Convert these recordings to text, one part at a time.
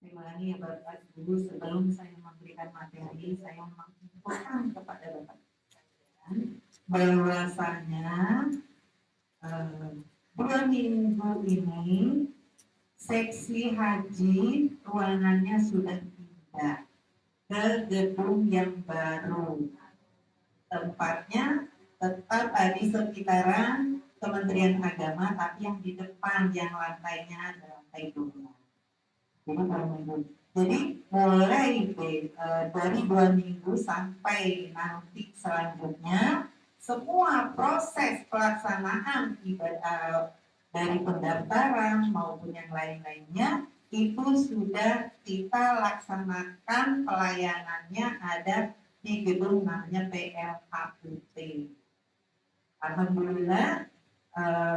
Saya ulangi ya Bapak Ibu, sebelum saya memberikan materi, saya menginfokan kepada Bapak bahwasanya eh, 2 minggu ini seksi haji ruangannya sudah pindah ke gedung yang baru. Tempatnya tetap di sekitaran Kementerian Agama, tapi yang di depan, yang lantainya ada lantai 2. Jadi mulai dari 2 minggu sampai nanti selanjutnya, semua proses pelaksanaan ibadah dari pendaftaran maupun yang lain-lainnya itu sudah kita laksanakan, pelayanannya ada di gedung namanya PLHUT. Alhamdulillah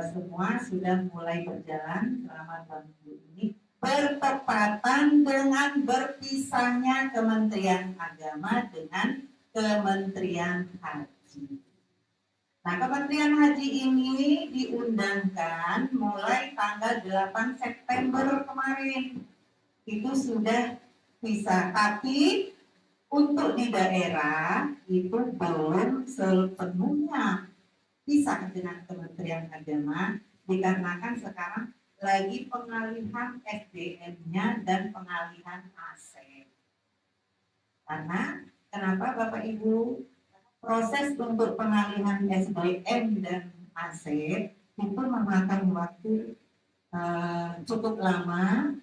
semua sudah mulai berjalan selama 2 minggu ini, bertepatan dengan berpisahnya Kementerian Agama dengan Kementerian Haji. Nah, Kementerian Haji ini diundangkan mulai tanggal 8 September kemarin. Itu sudah pisah, tapi untuk di daerah itu belum sepenuhnya pisah dengan Kementerian Agama, dikarenakan sekarang lagi pengalihan SDM-nya dan pengalihan aset. Karena kenapa Bapak Ibu? Proses untuk pengalihan SDM dan aset itu memakan waktu cukup lama,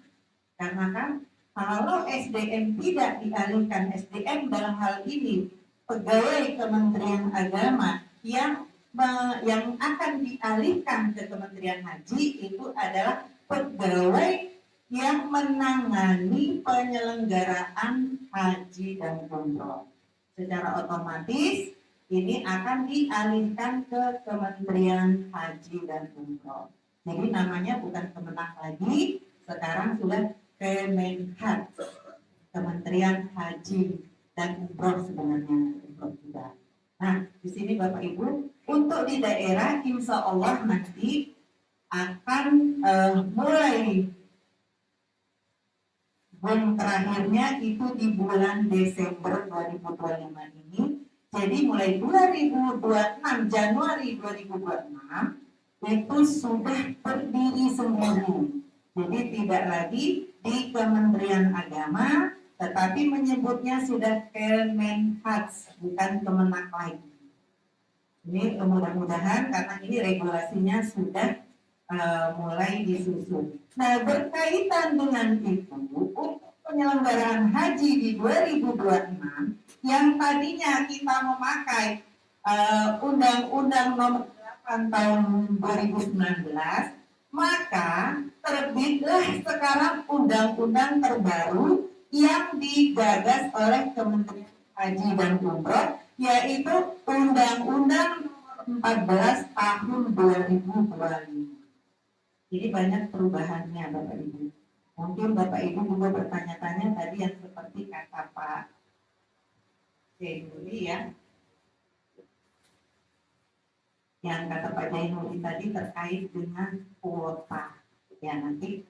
karena kan kalau SDM tidak dialihkan, SDM dalam hal ini pegawai Kementerian Agama yang akan dialihkan ke Kementerian Haji itu adalah pegawai yang menangani penyelenggaraan haji dan umroh. Secara otomatis ini akan dialihkan ke Kementerian Haji dan Umroh. Jadi namanya bukan Kemenang lagi, sekarang sudah Kemenhad, Kementerian Haji dan Umroh sebenarnya, Umroh juga. Nah, di sini Bapak Ibu, untuk di daerah insya Allah nanti akan mulai terakhirnya itu di bulan Desember 2025 ini. Jadi mulai 2026, Januari 2026 itu sudah berdiri sendiri. Jadi tidak lagi di Kementerian Agama, tetapi menyebutnya sudah Kemenhad, bukan Kemenak lagi. Ini mudah-mudahan karena ini regulasinya sudah mulai disusun. Nah, berkaitan dengan itu, untuk penyelenggaraan haji di 2026 yang tadinya kita memakai Undang-Undang Nomor 8 Tahun 2019, maka terbitlah sekarang undang-undang terbaru yang digagas oleh Kementerian Haji dan Umroh, yaitu Undang-Undang 14 Tahun 2025. Jadi banyak perubahannya Bapak Ibu. Mungkin Bapak Ibu juga bertanya-tanya tadi yang seperti kata Pak Jainuri ya. Yang kata Pak Jainuri tadi terkait dengan kuota. Ya nanti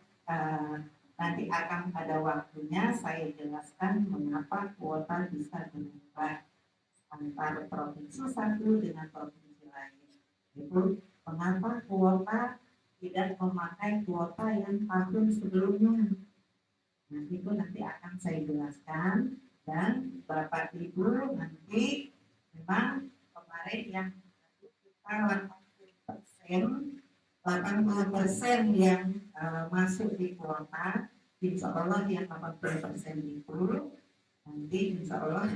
akan pada waktunya saya jelaskan mengapa kuota bisa berubah antara provinsi satu dengan provinsi lain. Itu mengapa kuota tidak memakai kuota yang tahun sebelumnya. Nah, itu nanti akan saya jelaskan, dan Bapak Ibu nanti memang kemarin yang kita 80% yang masuk di kuota, insya Allah yang 80% itu nanti insya Allah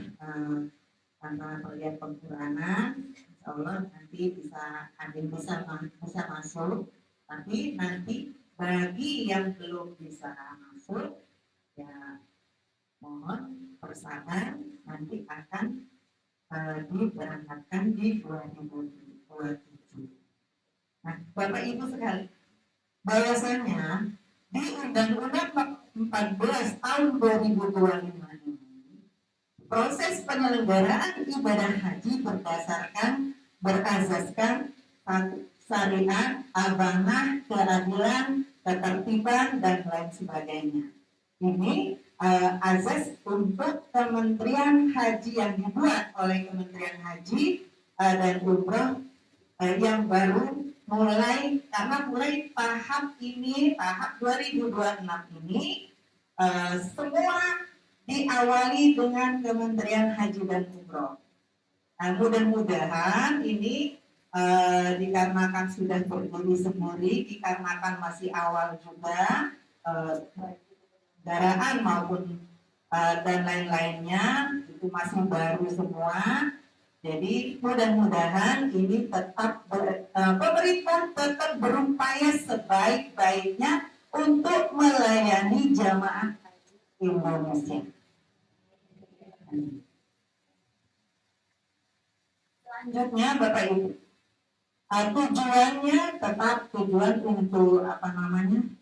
tanpa melihat pengurangan, insya Allah nanti bisa masuk. Tapi nanti bagi yang belum bisa masuk, ya mohon bersabar, nanti akan diberangkatkan di 2027. Nah, Bapak Ibu sekali, bahwasanya di Undang-Undang 14 tahun 2025 ini, proses penyelenggaraan ibadah haji berasaskan syariat, amanah, keadilan, ketertiban, dan lain sebagainya. Ini azas untuk Kementerian Haji yang dibuat oleh Kementerian Haji dan Umroh yang baru mulai, karena mulai tahap ini, tahap 2026 ini semua diawali dengan Kementerian Haji dan Umroh. Nah, mudah-mudahan ini dikarenakan sudah berdiri sendiri, dikarenakan masih awal juga, kendaraan maupun dan lain-lainnya itu masih baru semua. Jadi mudah-mudahan ini tetap pemerintah tetap berupaya sebaik-baiknya untuk melayani jamaah Indonesia. Selanjutnya Bapak Ibu, tujuannya tetap tujuan untuk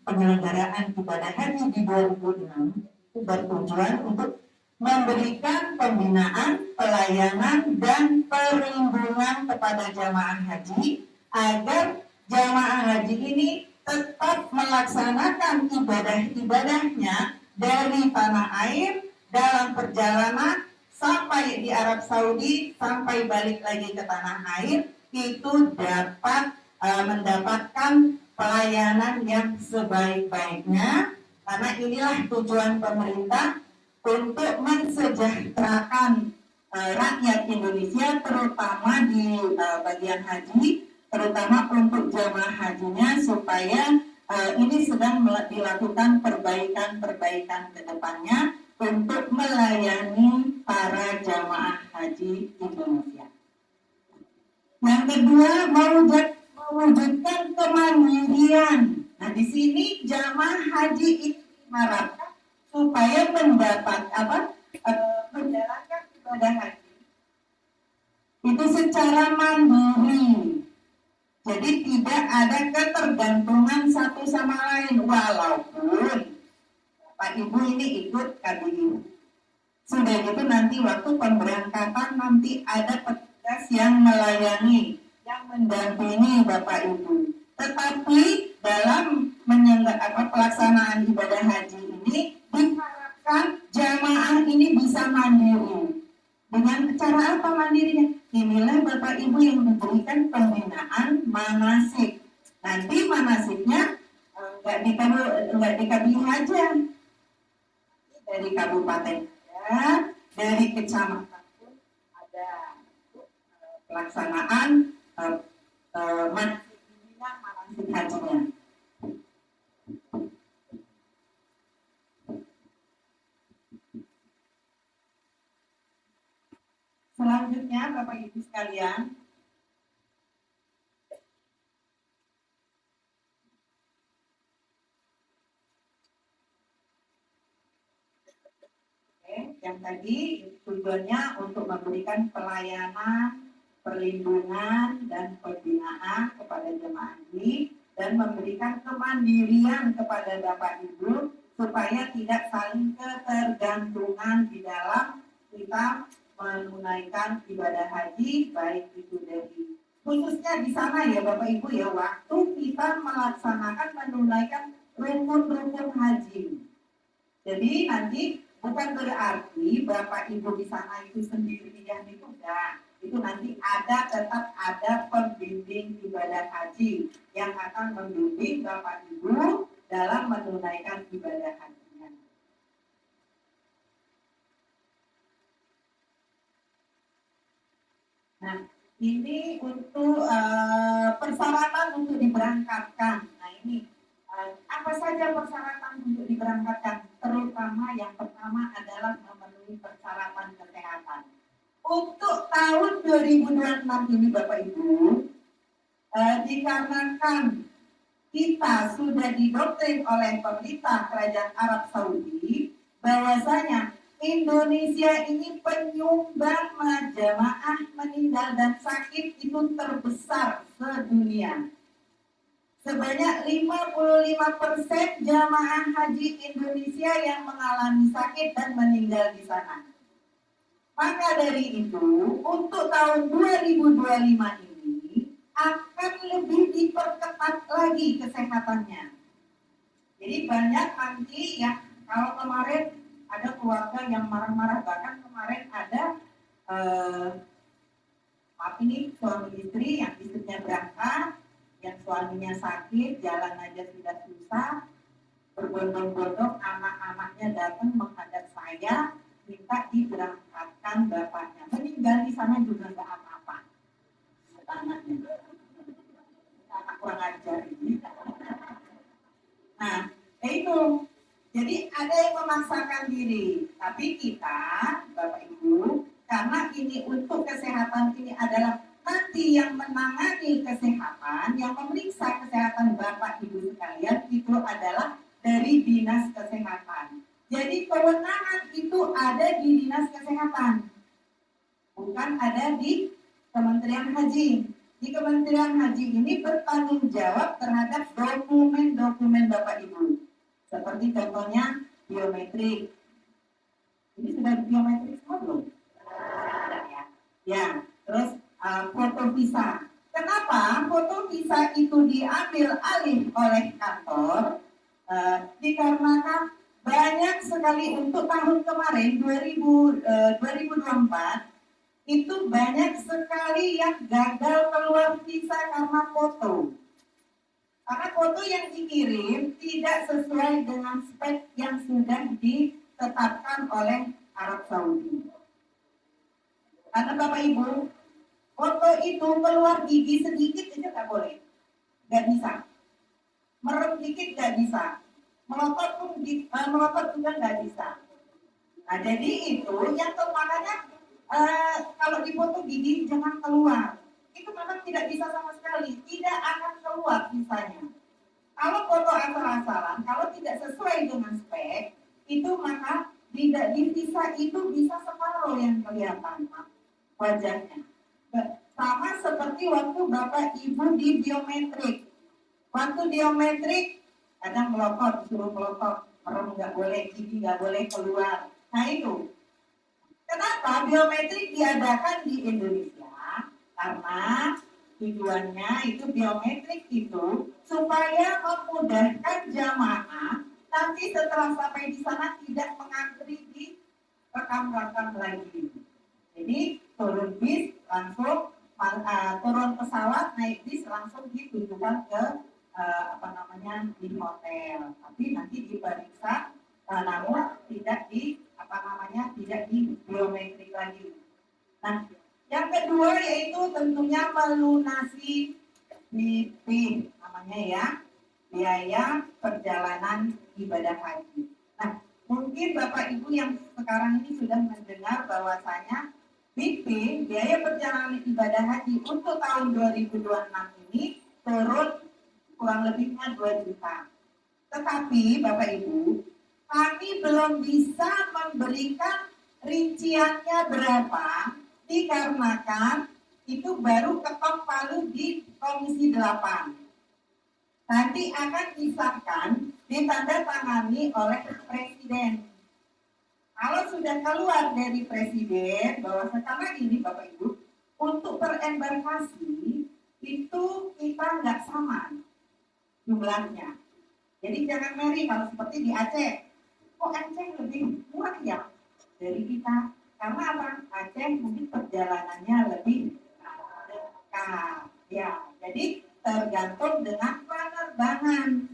penyelenggaraan ibadah haji di 2006 itu bertujuan untuk memberikan pembinaan, pelayanan, dan perlindungan kepada jamaah haji agar jamaah haji ini tetap melaksanakan ibadah-ibadahnya dari tanah air dalam perjalanan sampai di Arab Saudi, sampai balik lagi ke tanah air, itu dapat mendapatkan pelayanan yang sebaik-baiknya, karena inilah tujuan pemerintah untuk mensejahterakan rakyat Indonesia, terutama di bagian haji, terutama untuk jamaah hajinya, supaya ini sedang dilakukan perbaikan-perbaikan ke depannya untuk melayani para jamaah haji Indonesia. Yang kedua, mewujudkan kemandirian. Nah, di sini jamaah haji ini diharapkan supaya menjalankan ibadah haji itu secara mandiri. Jadi tidak ada ketergantungan satu sama lain, walaupun Pak Ibu ini ikut KBU. Sudah gitu nanti waktu pemberangkatan nanti ada petugas yang melayani, yang mendampingi Bapak Ibu. Tetapi dalam pelaksanaan ibadah haji ini diharapkan jamaah ini bisa mandiri. Dengan cara apa mandirinya? Inilah Bapak Ibu yang diberikan pembinaan manasik. Nanti manasiknya nggak di KBU aja, dari kabupaten ada, dari kecamatan pun ada pelaksanaan manasik hajinya. Selanjutnya Bapak Ibu sekalian, yang tadi tujuannya untuk memberikan pelayanan, perlindungan, dan pembinaan kepada jemaah haji dan memberikan kemandirian kepada Bapak Ibu supaya tidak saling ketergantungan di dalam kita menunaikan ibadah haji, baik itu dari khususnya di sana ya Bapak Ibu ya, waktu kita melaksanakan menunaikan rukun-rukun haji. Jadi nanti bukan berarti Bapak Ibu di sana itu sendirian, itu enggak. Itu nanti tetap ada pembimbing ibadah haji yang akan membimbing Bapak Ibu dalam menunaikan ibadah hajinya. Nah, ini untuk persyaratan untuk diberangkatkan. Nah, ini apa saja persyaratan untuk diberangkatkan? Terutama yang pertama adalah memenuhi persyaratan kesehatan. Untuk tahun 2026 ini Bapak Ibu, dikarenakan kita sudah didoktrin oleh pemerintah Kerajaan Arab Saudi bahwasanya Indonesia ini penyumbang jamaah meninggal dan sakit itu terbesar sedunia. Sebanyak 55% jamaah haji Indonesia yang mengalami sakit dan meninggal di sana. Maka dari itu, untuk tahun 2025 ini akan lebih diperketat lagi kesehatannya. Jadi banyak nanti yang Kalau kemarin ada keluarga yang marah-marah, bahkan kemarin ada ini suami istri yang istrinya berangkat, yang suaminya sakit, jalan aja sudah susah, berbondong-bondong anak-anaknya datang menghadap saya, minta diberangkatkan bapaknya. Meninggal di sana juga nggak apa-apa. Anaknya, anak kurang ajar ini. Nah, itu. Jadi ada yang memaksakan diri, tapi kita, Bapak Ibu, karena ini untuk kesehatan ini adalah nanti yang menangani kesehatan, yang memeriksa kesehatan Bapak Ibu sekalian itu adalah dari Dinas Kesehatan. Jadi kewenangan itu ada di Dinas Kesehatan, bukan ada di Kementerian Haji. Di Kementerian Haji ini bertanggung jawab terhadap dokumen-dokumen Bapak Ibu. Seperti contohnya biometrik. Ini sudah biometrik semua belum? Ya, terus foto visa. Kenapa foto visa itu diambil alih oleh kantor? Dikarenakan banyak sekali untuk tahun kemarin 2024 itu banyak sekali yang gagal keluar visa karena foto. Karena foto yang dikirim tidak sesuai dengan spek yang sudah ditetapkan oleh Arab Saudi. Karena Bapak Ibu, foto itu keluar gigi sedikit aja nggak boleh, nggak bisa. Merem dikit nggak bisa, melotot juga nggak bisa. Nah jadi itu yang makanya kalau dipoto gigi jangan keluar. Itu memang tidak bisa sama sekali, tidak akan keluar visanya. Kalau foto asal-asalan, kalau tidak sesuai dengan spek, itu maka tidak di visa itu bisa separuh yang kelihatan wajahnya. Sama seperti waktu Bapak Ibu di biometrik. Waktu biometrik kadang melotot, disuruh melotot, merem nggak boleh, gigi nggak boleh keluar. Nah itu. Kenapa biometrik diadakan di Indonesia? Karena tujuannya itu biometrik itu supaya memudahkan jamaah nanti setelah sampai di sana tidak mengantri di rekam-rekam lagi. Jadi turun bis langsung turun pesawat naik bis langsung ditujukan ke di hotel. Tapi nanti diperiksa namun tidak tidak di biometrik lagi. Nah, yang kedua yaitu tentunya melunasi BP namanya ya, biaya perjalanan ibadah haji. Nah, mungkin Bapak Ibu yang sekarang ini sudah mendengar bahwasanya BP biaya perjalanan ibadah haji untuk tahun 2026 ini turun kurang lebihnya 2 juta. Tetapi Bapak Ibu, kami belum bisa memberikan rinciannya berapa dikarenakan itu baru ketok palu di Komisi 8. Nanti akan disahkan, ditandatangani oleh Presiden. Kalau sudah keluar dari Presiden bahwa sekarang ini Bapak Ibu, untuk per embarkasi itu kita nggak sama jumlahnya. Jadi jangan meri kalau seperti di Aceh. Kok Aceh lebih murah ya dari kita? Karena apa? Aceh mungkin perjalanannya lebih dekat. Ya, jadi tergantung dengan penerbangan.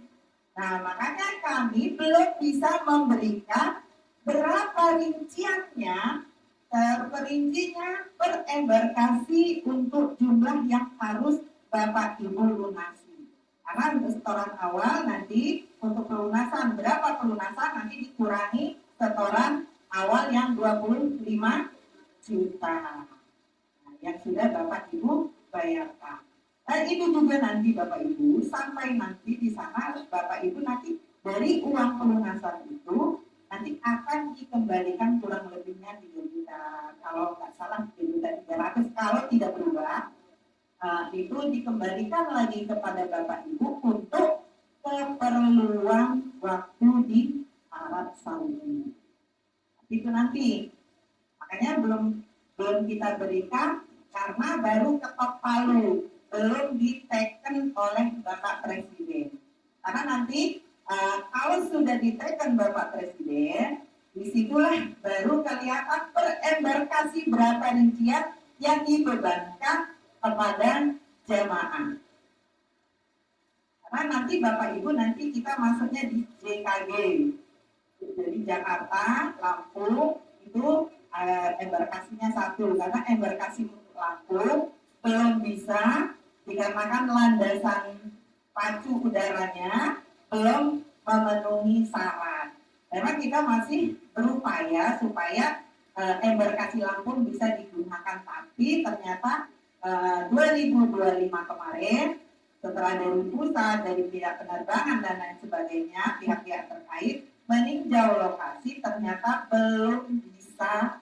Nah, makanya kami belum bisa memberikan berapa rinciannya, terperincinya per embarkasi untuk jumlah yang harus Bapak Ibu lunasi. Karena untuk setoran awal nanti untuk pelunasan, berapa pelunasan nanti dikurangi setoran awal yang 25 juta. Nah, yang sudah Bapak Ibu bayarkan. Dan itu juga nanti Bapak Ibu, sampai nanti di sana Bapak Ibu nanti dari uang pelunasan itu nanti akan dikembalikan kurang lebihnya 3 juta. Kalau nggak salah 3.300.000 kalau tidak berubah. Itu dikembalikan lagi kepada Bapak Ibu untuk keperluan waktu di Arab Saudi. Itu nanti. Makanya belum kita berikan karena baru ketok palu, belum diteken oleh Bapak Presiden. Karena nanti Kalau sudah diteken Bapak Presiden, disitulah baru kelihatan per embarkasi berapa rincian yang dibebankan kepada jamaah. Karena nanti Bapak Ibu nanti kita masuknya di JKG. Jadi Jakarta, Lampung itu embarkasinya satu, karena embarkasi untuk Lampung belum bisa dikarenakan landasan pacu udaranya belum memenuhi syarat. Memang kita masih berupaya supaya embarkasi Lampung bisa digunakan, tapi ternyata 2025 kemarin setelah dari pusat, dari pihak penerbangan dan lain sebagainya, pihak-pihak terkait meninjau lokasi ternyata belum bisa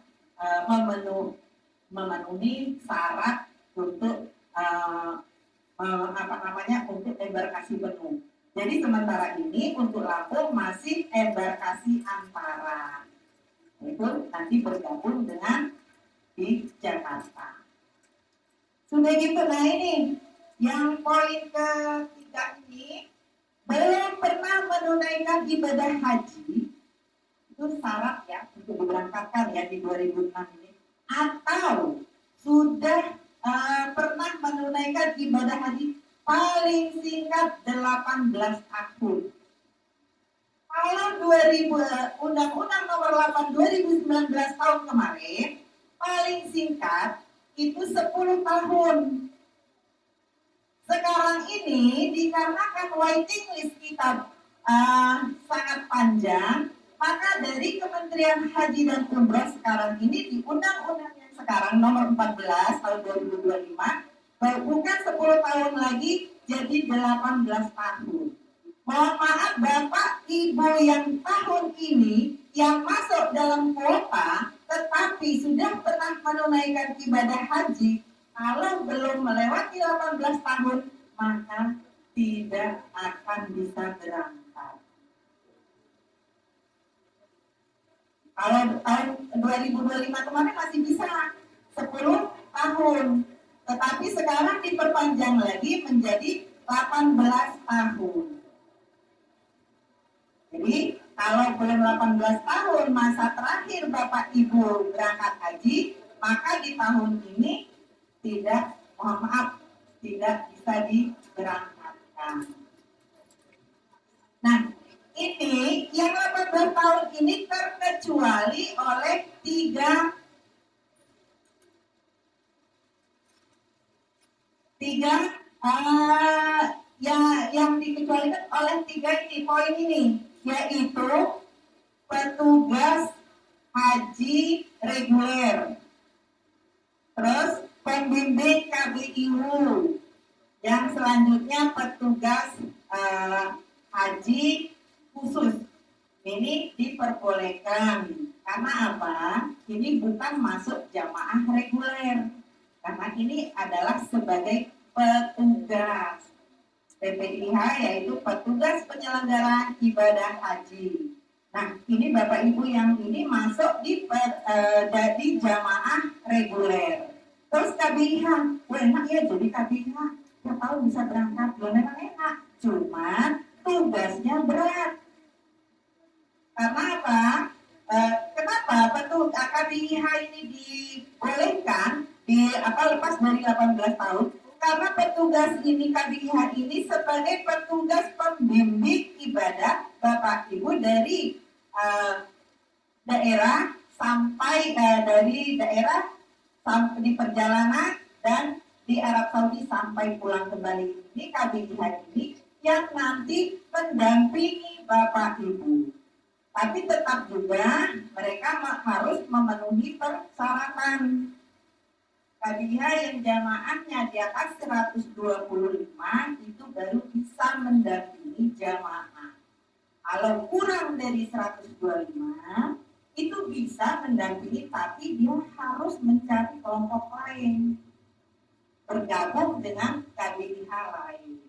memenuhi syarat untuk untuk embarkasi penuh. Jadi sementara ini untuk Lampung masih embarkasi antara, itu nanti bergabung dengan di Jakarta. Sudah gitu, nah ini yang poin ketiga ini, belum pernah menunaikan ibadah haji, itu syarat ya untuk diberangkatkan ya di 2006 ini, atau sudah pernah menunaikan ibadah haji paling singkat 18 tahun. Kalau Undang-Undang Nomor 8 2019 tahun kemarin, paling singkat itu 10 tahun. Sekarang ini dikarenakan waiting list kita sangat panjang, maka dari Kementerian Haji dan Umroh sekarang ini di undang-undang yang sekarang nomor 14 tahun 2025 bukan 10 tahun lagi jadi 18 tahun. Mohon maaf Bapak Ibu yang tahun ini yang masuk dalam kuota tetapi sudah pernah menunaikan ibadah haji, kalau belum melewati 18 tahun maka tidak akan bisa berangkat. Kalau tahun 2025 kemarin masih bisa 10 tahun, tetapi sekarang diperpanjang lagi menjadi 18 tahun. Jadi kalau belum 18 tahun masa terakhir Bapak Ibu berangkat haji, maka di tahun ini tidak bisa diberangkatkan. Nah, ini yang 18 tahun ini terkecuali oleh tiga yang dikecualikan oleh tiga ini poin ini, yaitu petugas haji reguler, terus pembimbing KBIU, yang selanjutnya petugas haji khusus. Ini diperbolehkan karena apa? Ini bukan masuk jamaah reguler, karena ini adalah sebagai petugas PPIH, yaitu petugas penyelenggaraan ibadah haji. Nah, ini Bapak Ibu yang ini masuk di jamaah reguler. Terus KBIH, enak ya jadi KBIH, tiap tahun bisa berangkat, memang enak. Cuman tugasnya berat. Karena apa? Kenapa petugas KBIH ini dibolehkan lepas dari 18 tahun? Karena petugas ini KBIH ini sebagai petugas pembimbing ibadah Bapak Ibu dari daerah sampai dari daerah sampai di perjalanan dan di Arab Saudi sampai pulang kembali. Ini KBIH ini yang nanti mendampingi Bapak Ibu. Tapi tetap juga mereka harus memenuhi persyaratan. KBIH yang jamaahnya di atas 125 itu baru bisa mendampingi jamaah. Kalau kurang dari 125 itu bisa mendampingi, tapi dia harus mencari kelompok lain, bergabung dengan KBIH lain.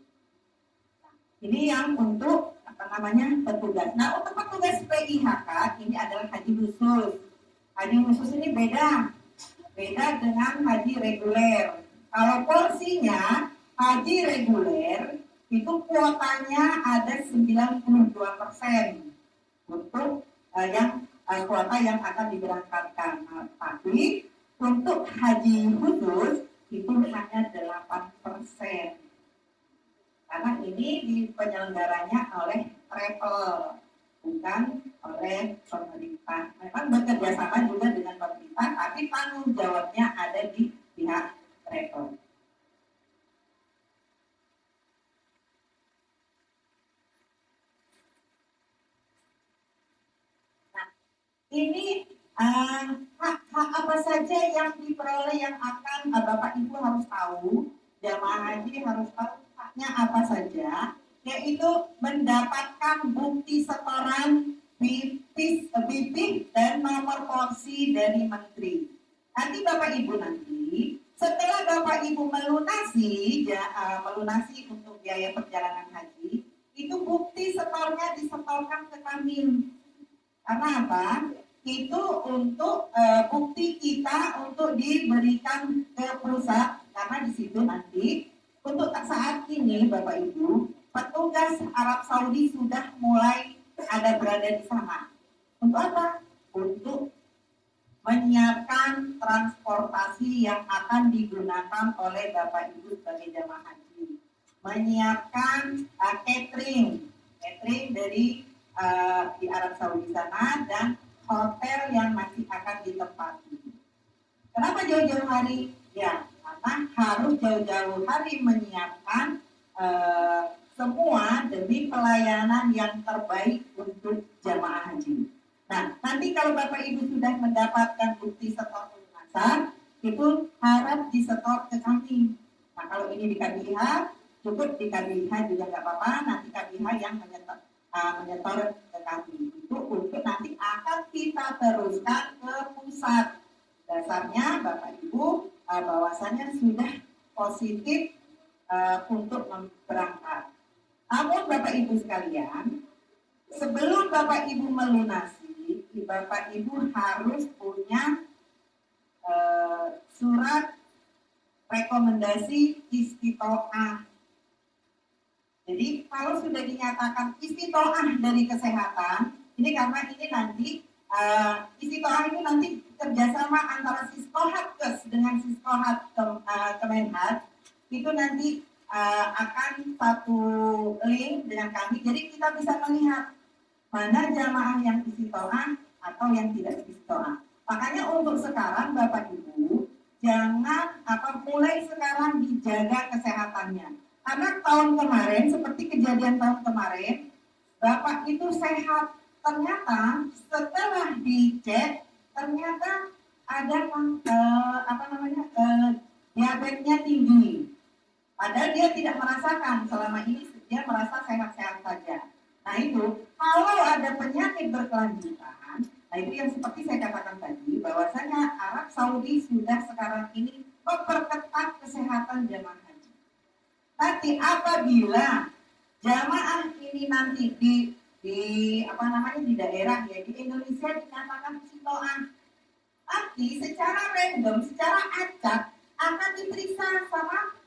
Nah, ini yang untuk petugas. Nah, untuk petugas PIHK ini adalah haji khusus. Haji khusus ini beda dengan haji reguler. Kalau porsinya haji reguler itu kuotanya ada 92% untuk kuota yang akan diberangkatkan. Tapi untuk haji khusus itu hanya 8%. Karena ini penyelenggaranya oleh travel, bukan oleh pemerintah. Memang bekerja sama juga dengan pemerintah, tapi tanggung jawabnya ada di pihak travel. Nah, ini hak apa saja yang diperoleh yang akan Bapak Ibu harus tahu, jamaah haji harus tahu haknya apa saja, yaitu mendapatkan bukti setoran bibit dan nomor porsi dari menteri. Nanti Bapak Ibu setelah Bapak Ibu melunasi untuk biaya perjalanan haji, itu bukti setornya disetorkan ke kami. Karena apa? Itu untuk bukti kita untuk diberikan ke pusat, karena di situ nanti untuk saat ini Bapak Ibu petugas Arab Saudi sudah mulai ada berada di sana. Untuk apa? Untuk menyiapkan transportasi yang akan digunakan oleh Bapak Ibu sebagai jamaah haji, menyiapkan catering dari di Arab Saudi sana dan hotel yang masih akan ditempati. Kenapa jauh-jauh hari? Ya, karena harus jauh-jauh hari menyiapkan semua demi pelayanan yang terbaik untuk jamaah haji. Nah, nanti kalau Bapak Ibu sudah mendapatkan bukti setor pelunasan, itu harap disetor ke kami. Nah, kalau ini di KBH, cukup di KBH juga nggak apa-apa, nanti KBH yang menyetor ke kami. Itu untuk nanti akan kita teruskan ke pusat. Dasarnya Bapak Ibu bahwasannya sudah positif untuk berangkat. Namun Bapak Ibu sekalian, sebelum Bapak Ibu melunasi, Bapak Ibu harus punya surat rekomendasi istitoah. Jadi kalau sudah dinyatakan istitoah dari kesehatan, ini karena ini nanti istitoah itu nanti kerjasama antara Siskohatkes dengan Siskohat Kemenhad, itu nanti akan satu link dengan kami, jadi kita bisa melihat mana jamaah yang istitoah atau yang tidak istitoah. Makanya untuk sekarang Bapak Ibu jangan mulai sekarang dijaga kesehatannya. Karena tahun kemarin, seperti kejadian tahun kemarin, Bapak itu sehat. Ternyata setelah dicek, ternyata ada diabetesnya tinggi. Padahal dia tidak merasakan, selama ini dia merasa sehat-sehat saja. Nah itu, kalau ada penyakit berkelanjutan, nah itu yang seperti saya katakan tadi, bahwasanya Arab Saudi sudah sekarang ini memperketat kesehatan jamaah. Tapi apabila jamaah ini nanti di daerah ya di Indonesia dinyatakan istitoah, tapi secara random, secara acak akan diperiksa sama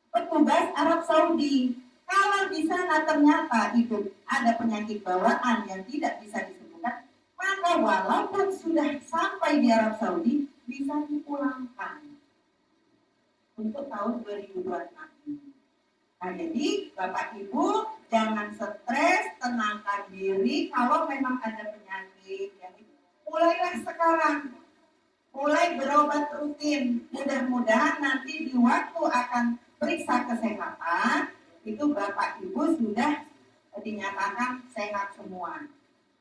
petugas Arab Saudi. Kalau di sana ternyata itu ada penyakit bawaan yang tidak bisa disebutkan, maka walaupun sudah sampai di Arab Saudi bisa dipulangkan untuk tahun 2026. Nah, jadi Bapak Ibu jangan stres, tenangkan diri. Kalau memang ada penyakit, ya, mulailah sekarang, mulai berobat rutin. Mudah-mudahan nanti di waktu akan periksa kesehatan, itu Bapak Ibu sudah dinyatakan sehat semua.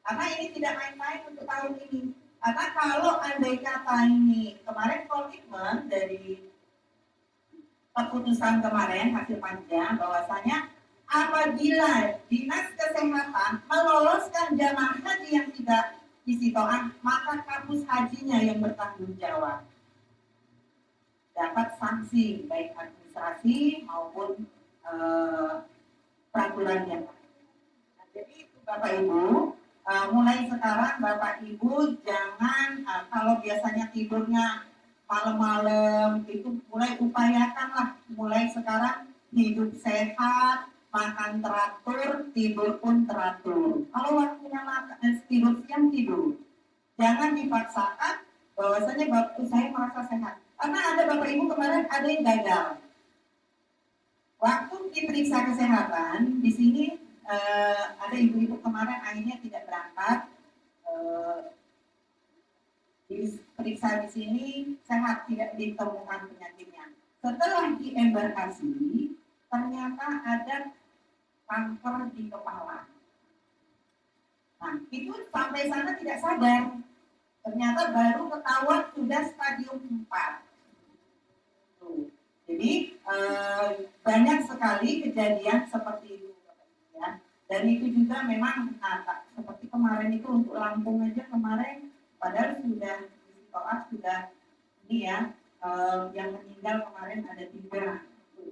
Karena ini tidak main-main untuk tahun ini. Karena kalau andai kata ini kemarin komitmen dari keputusan kemarin hasil panja bahwasanya apabila Dinas Kesehatan meloloskan jamaah haji yang tidak istitoah, maka kampus hajinya yang bertanggung jawab, dapat sanksi baik administrasi maupun peraturan yang lain. Nah, jadi itu Bapak Ibu, mulai sekarang Bapak Ibu jangan kalau biasanya tidurnya malam-malam itu mulai upayakanlah mulai sekarang hidup sehat, makan teratur, tidur pun teratur. Kalau waktunya tidur siang tidur, jangan dipaksakan bahwasanya bapak saya merasa sehat. Karena ada bapak ibu kemarin ada yang gagal. Waktu diperiksa kesehatan di sini ada ibu-ibu kemarin akhirnya tidak berangkat. Diperiksa di sini sehat, tidak ditemukan penyakitnya. Setelah diembarkasi, ternyata ada kanker di kepala. Nah, itu sampai sana tidak sadar. Ternyata baru ketahuan sudah stadium 4. Jadi banyak sekali kejadian seperti itu, ya. Dan itu juga memang seperti kemarin itu untuk Lampung aja kemarin, padahal sudah sudah ini ya, yang meninggal kemarin ada 3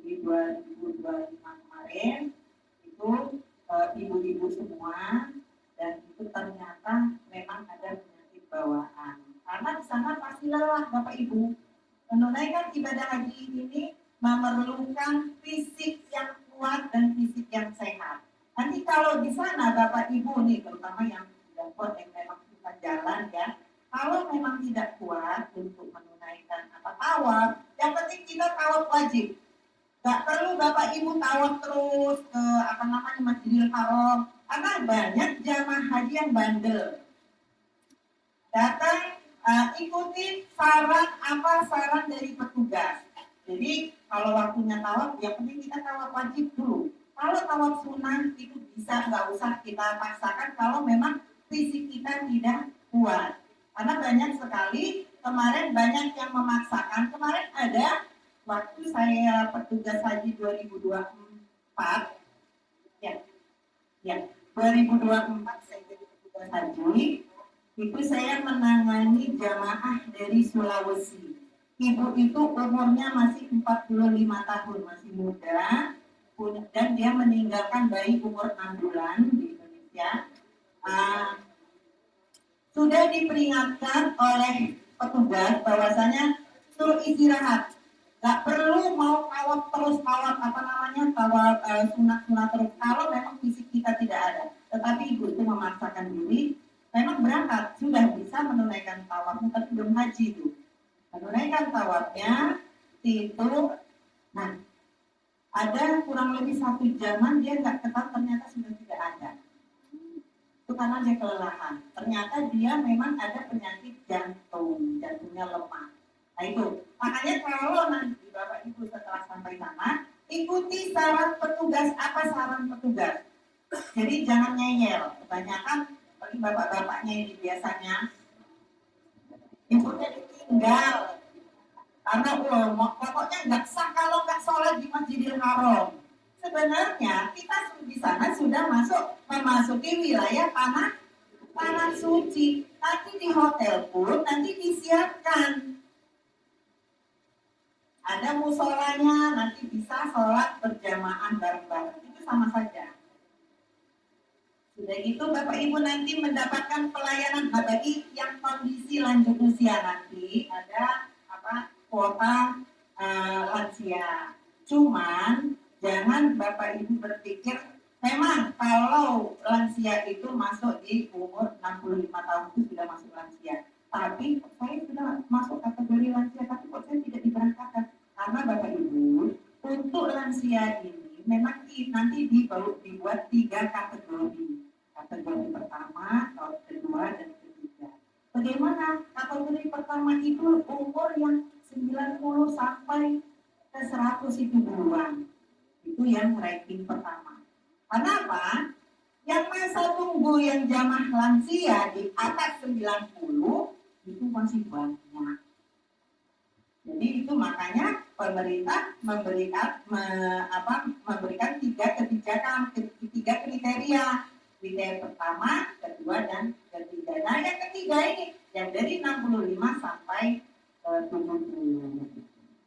di 2025 kemarin itu ibu-ibu semua, dan itu ternyata memang ada penyakit bawaan. Karena di sana pasti lelah Bapak Ibu. Menunaikan ibadah haji ini memerlukan fisik yang kuat dan fisik yang sehat. Nanti kalau di sana Bapak Ibu nih, terutama yang sudah kuat, yang memang bukan jalan ya, kalau memang tidak kuat untuk menunaikan tawaf, yang penting kita tawaf wajib. Gak perlu Bapak Ibu tawaf terus ke Masjidil Haram, karena banyak jamaah haji yang bandel. Datang ikuti saran dari petugas. Jadi kalau waktunya tawaf, ya penting kita tawaf wajib dulu. Kalau tawaf sunnah itu bisa, nggak usah kita paksakan kalau memang fisik kita tidak kuat. Karena banyak sekali kemarin banyak yang memaksakan. Kemarin ada waktu saya petugas haji 2024, ya 2024 saya jadi petugas haji. Itu saya menangani jamaah dari Sulawesi. Ibu itu umurnya masih 45 tahun, masih muda, dan dia meninggalkan bayi umur 6 bulan di Indonesia. Sudah diperingatkan oleh petugas bahwasanya suruh istirahat. Gak perlu mau tawaf terus, tawaf sunat-sunat terus kalau memang fisik kita tidak ada. Tetapi ibu itu memaksakan diri, memang berangkat, sudah bisa menunaikan tawafnya, tapi belum haji itu. Menunaikan tawafnya itu, nah ada kurang lebih 1 jaman dia nggak ketat, ternyata sudah tidak ada. Itu karena dia kelelahan. Ternyata dia memang ada penyakit jantungnya lemah. Nah itu, makanya kalau nanti Bapak Ibu setelah sampai sana, ikuti saran petugas. Apa saran petugas? Jadi jangan ngeyel. Kebanyakan bagi bapak-bapaknya ini biasanya ibunya ditinggal karena pokoknya nggak sah kalau nggak sholat di Masjidil Haram. Sebenarnya kita di sana sudah memasuki wilayah tanah suci. Nanti di hotel pun nanti disiapkan ada musolanya, nanti bisa sholat berjamaah bareng-bareng. Itu sama saja. Sudah gitu Bapak Ibu nanti mendapatkan pelayanan bagi yang kondisi lanjut usia, nanti ada kuota lansia. Cuman jangan Bapak Ibu berpikir memang kalau lansia itu masuk di umur 65 tahun itu sudah masuk lansia. Tapi saya sudah masuk kategori lansia, tapi kok saya tidak diberangkatkan? Karena Bapak Ibu, untuk lansia ini memang nanti dibuat 3 kategori. Kategori pertama, kedua, dan ketiga. Bagaimana? Kategori pertama itu umur yang 90 sampai ke 100 itu duluan. Itu yang ranking pertama. Kenapa? Yang masa tunggu yang jamaah lansia di atas 90 itu masih banyak. Jadi itu makanya pemerintah memberikan tiga kriteria. Kriteria pertama, kedua, dan ketiga. Nah yang ketiga ini yang dari 65 sampai 70.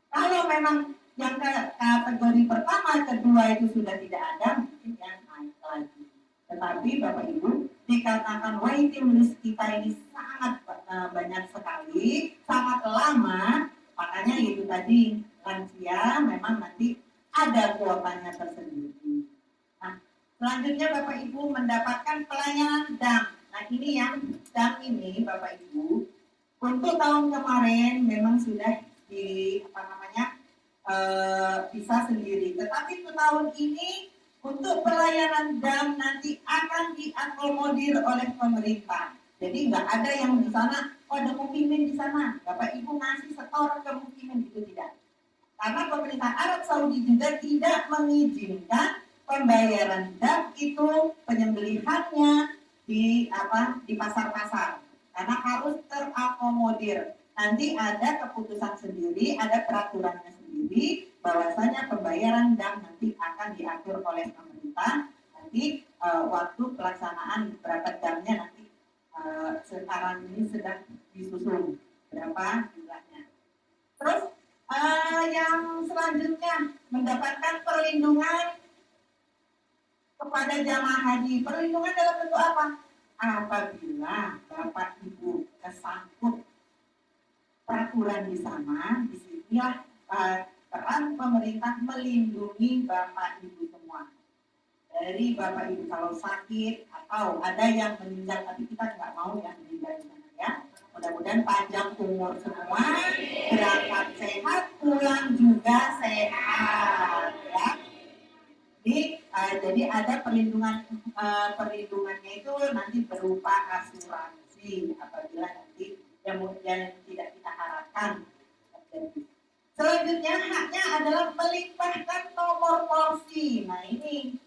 Kalau memang yang kategori pertama, kedua itu sudah tidak ada, mungkin yang naik lagi. Tetapi Bapak Ibu, dikatakan waiting list kita ini sangat banyak sekali, sangat lama. Makanya itu tadi lansia memang nanti ada ada kuotanya tersendiri. Nah, selanjutnya Bapak Ibu mendapatkan pelayanan DAM. Nah, ini yang DAM ini Bapak Ibu untuk tahun kemarin memang sudah bisa sendiri. Tetapi untuk tahun ini untuk pelayanan DAM nanti akan diakomodir oleh pemerintah. Jadi nggak ada yang di sana, ada mukimin di sana, Bapak Ibu ngasih setoran ke mukimin, itu tidak. Karena pemerintah Arab Saudi juga tidak mengizinkan pembayaran DAM itu penyembelihannya di pasar-pasar, karena harus terakomodir. Nanti ada keputusan sendiri, ada peraturannya sendiri, bahwasanya pembayaran DAM nanti akan diatur oleh pemerintah. Nanti waktu pelaksanaan berapa DAM-nya nanti sekarang ini sedang disusun berapa jumlahnya. Terus yang selanjutnya mendapatkan perlindungan kepada jamaah haji. Perlindungan dalam bentuk apa? Apabila Bapak Ibu kesangkut peraturan di sana, disinilah peran pemerintah melindungi Bapak Ibu semua. Dari Bapak Ibu kalau sakit atau ada yang meninggal, tapi kita nggak mau yang meninggal di sana ya. Mudah-mudahan panjang umur semua, berangkat sehat, pulang juga sehat ya. Jadi ada perlindungannya itu nanti berupa asuransi apabila nanti yang tidak kita harapkan terjadi. Selanjutnya haknya adalah melimpahkan nomor porsi. Nah ini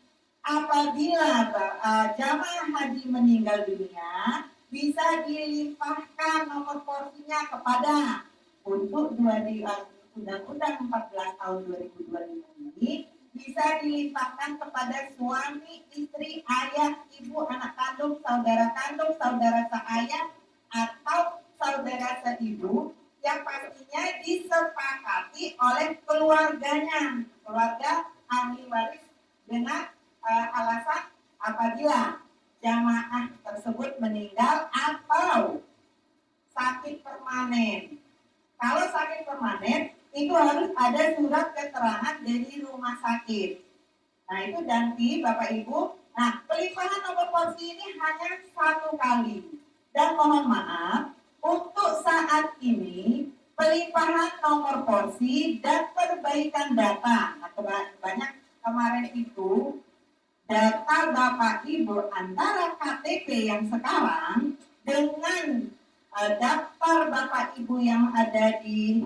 apabila jamaah haji meninggal dunia, bisa dilimpahkan nomor porsinya kepada untuk Undang-Undang 14 tahun 2025 ini bisa dilimpahkan kepada suami, istri, ayah, ibu, anak kandung, saudara seayah, atau saudara seibu yang pastinya disepakati oleh keluarganya, keluarga ahli waris, dengan alasan apabila jamaah tersebut meninggal atau sakit permanen. Kalau sakit permanen itu harus ada surat keterangan dari rumah sakit. Nah itu nanti Bapak Ibu. Nah pelimpahan nomor porsi ini hanya 1 kali. Dan mohon maaf untuk saat ini pelimpahan nomor porsi dan perbaikan data. Nah banyak kemarin itu data Bapak Ibu antara KTP yang sekarang dengan daftar Bapak Ibu yang ada di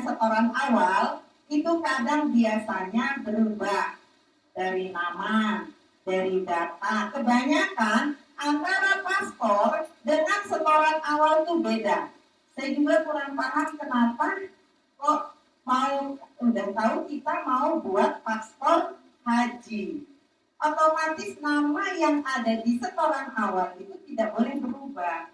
setoran awal itu kadang biasanya berubah dari nama, dari data. Kebanyakan antara paspor dengan setoran awal itu beda. Saya juga kurang paham kenapa kok udah tahu kita mau buat paspor haji. Otomatis nama yang ada di setoran awal itu tidak boleh berubah.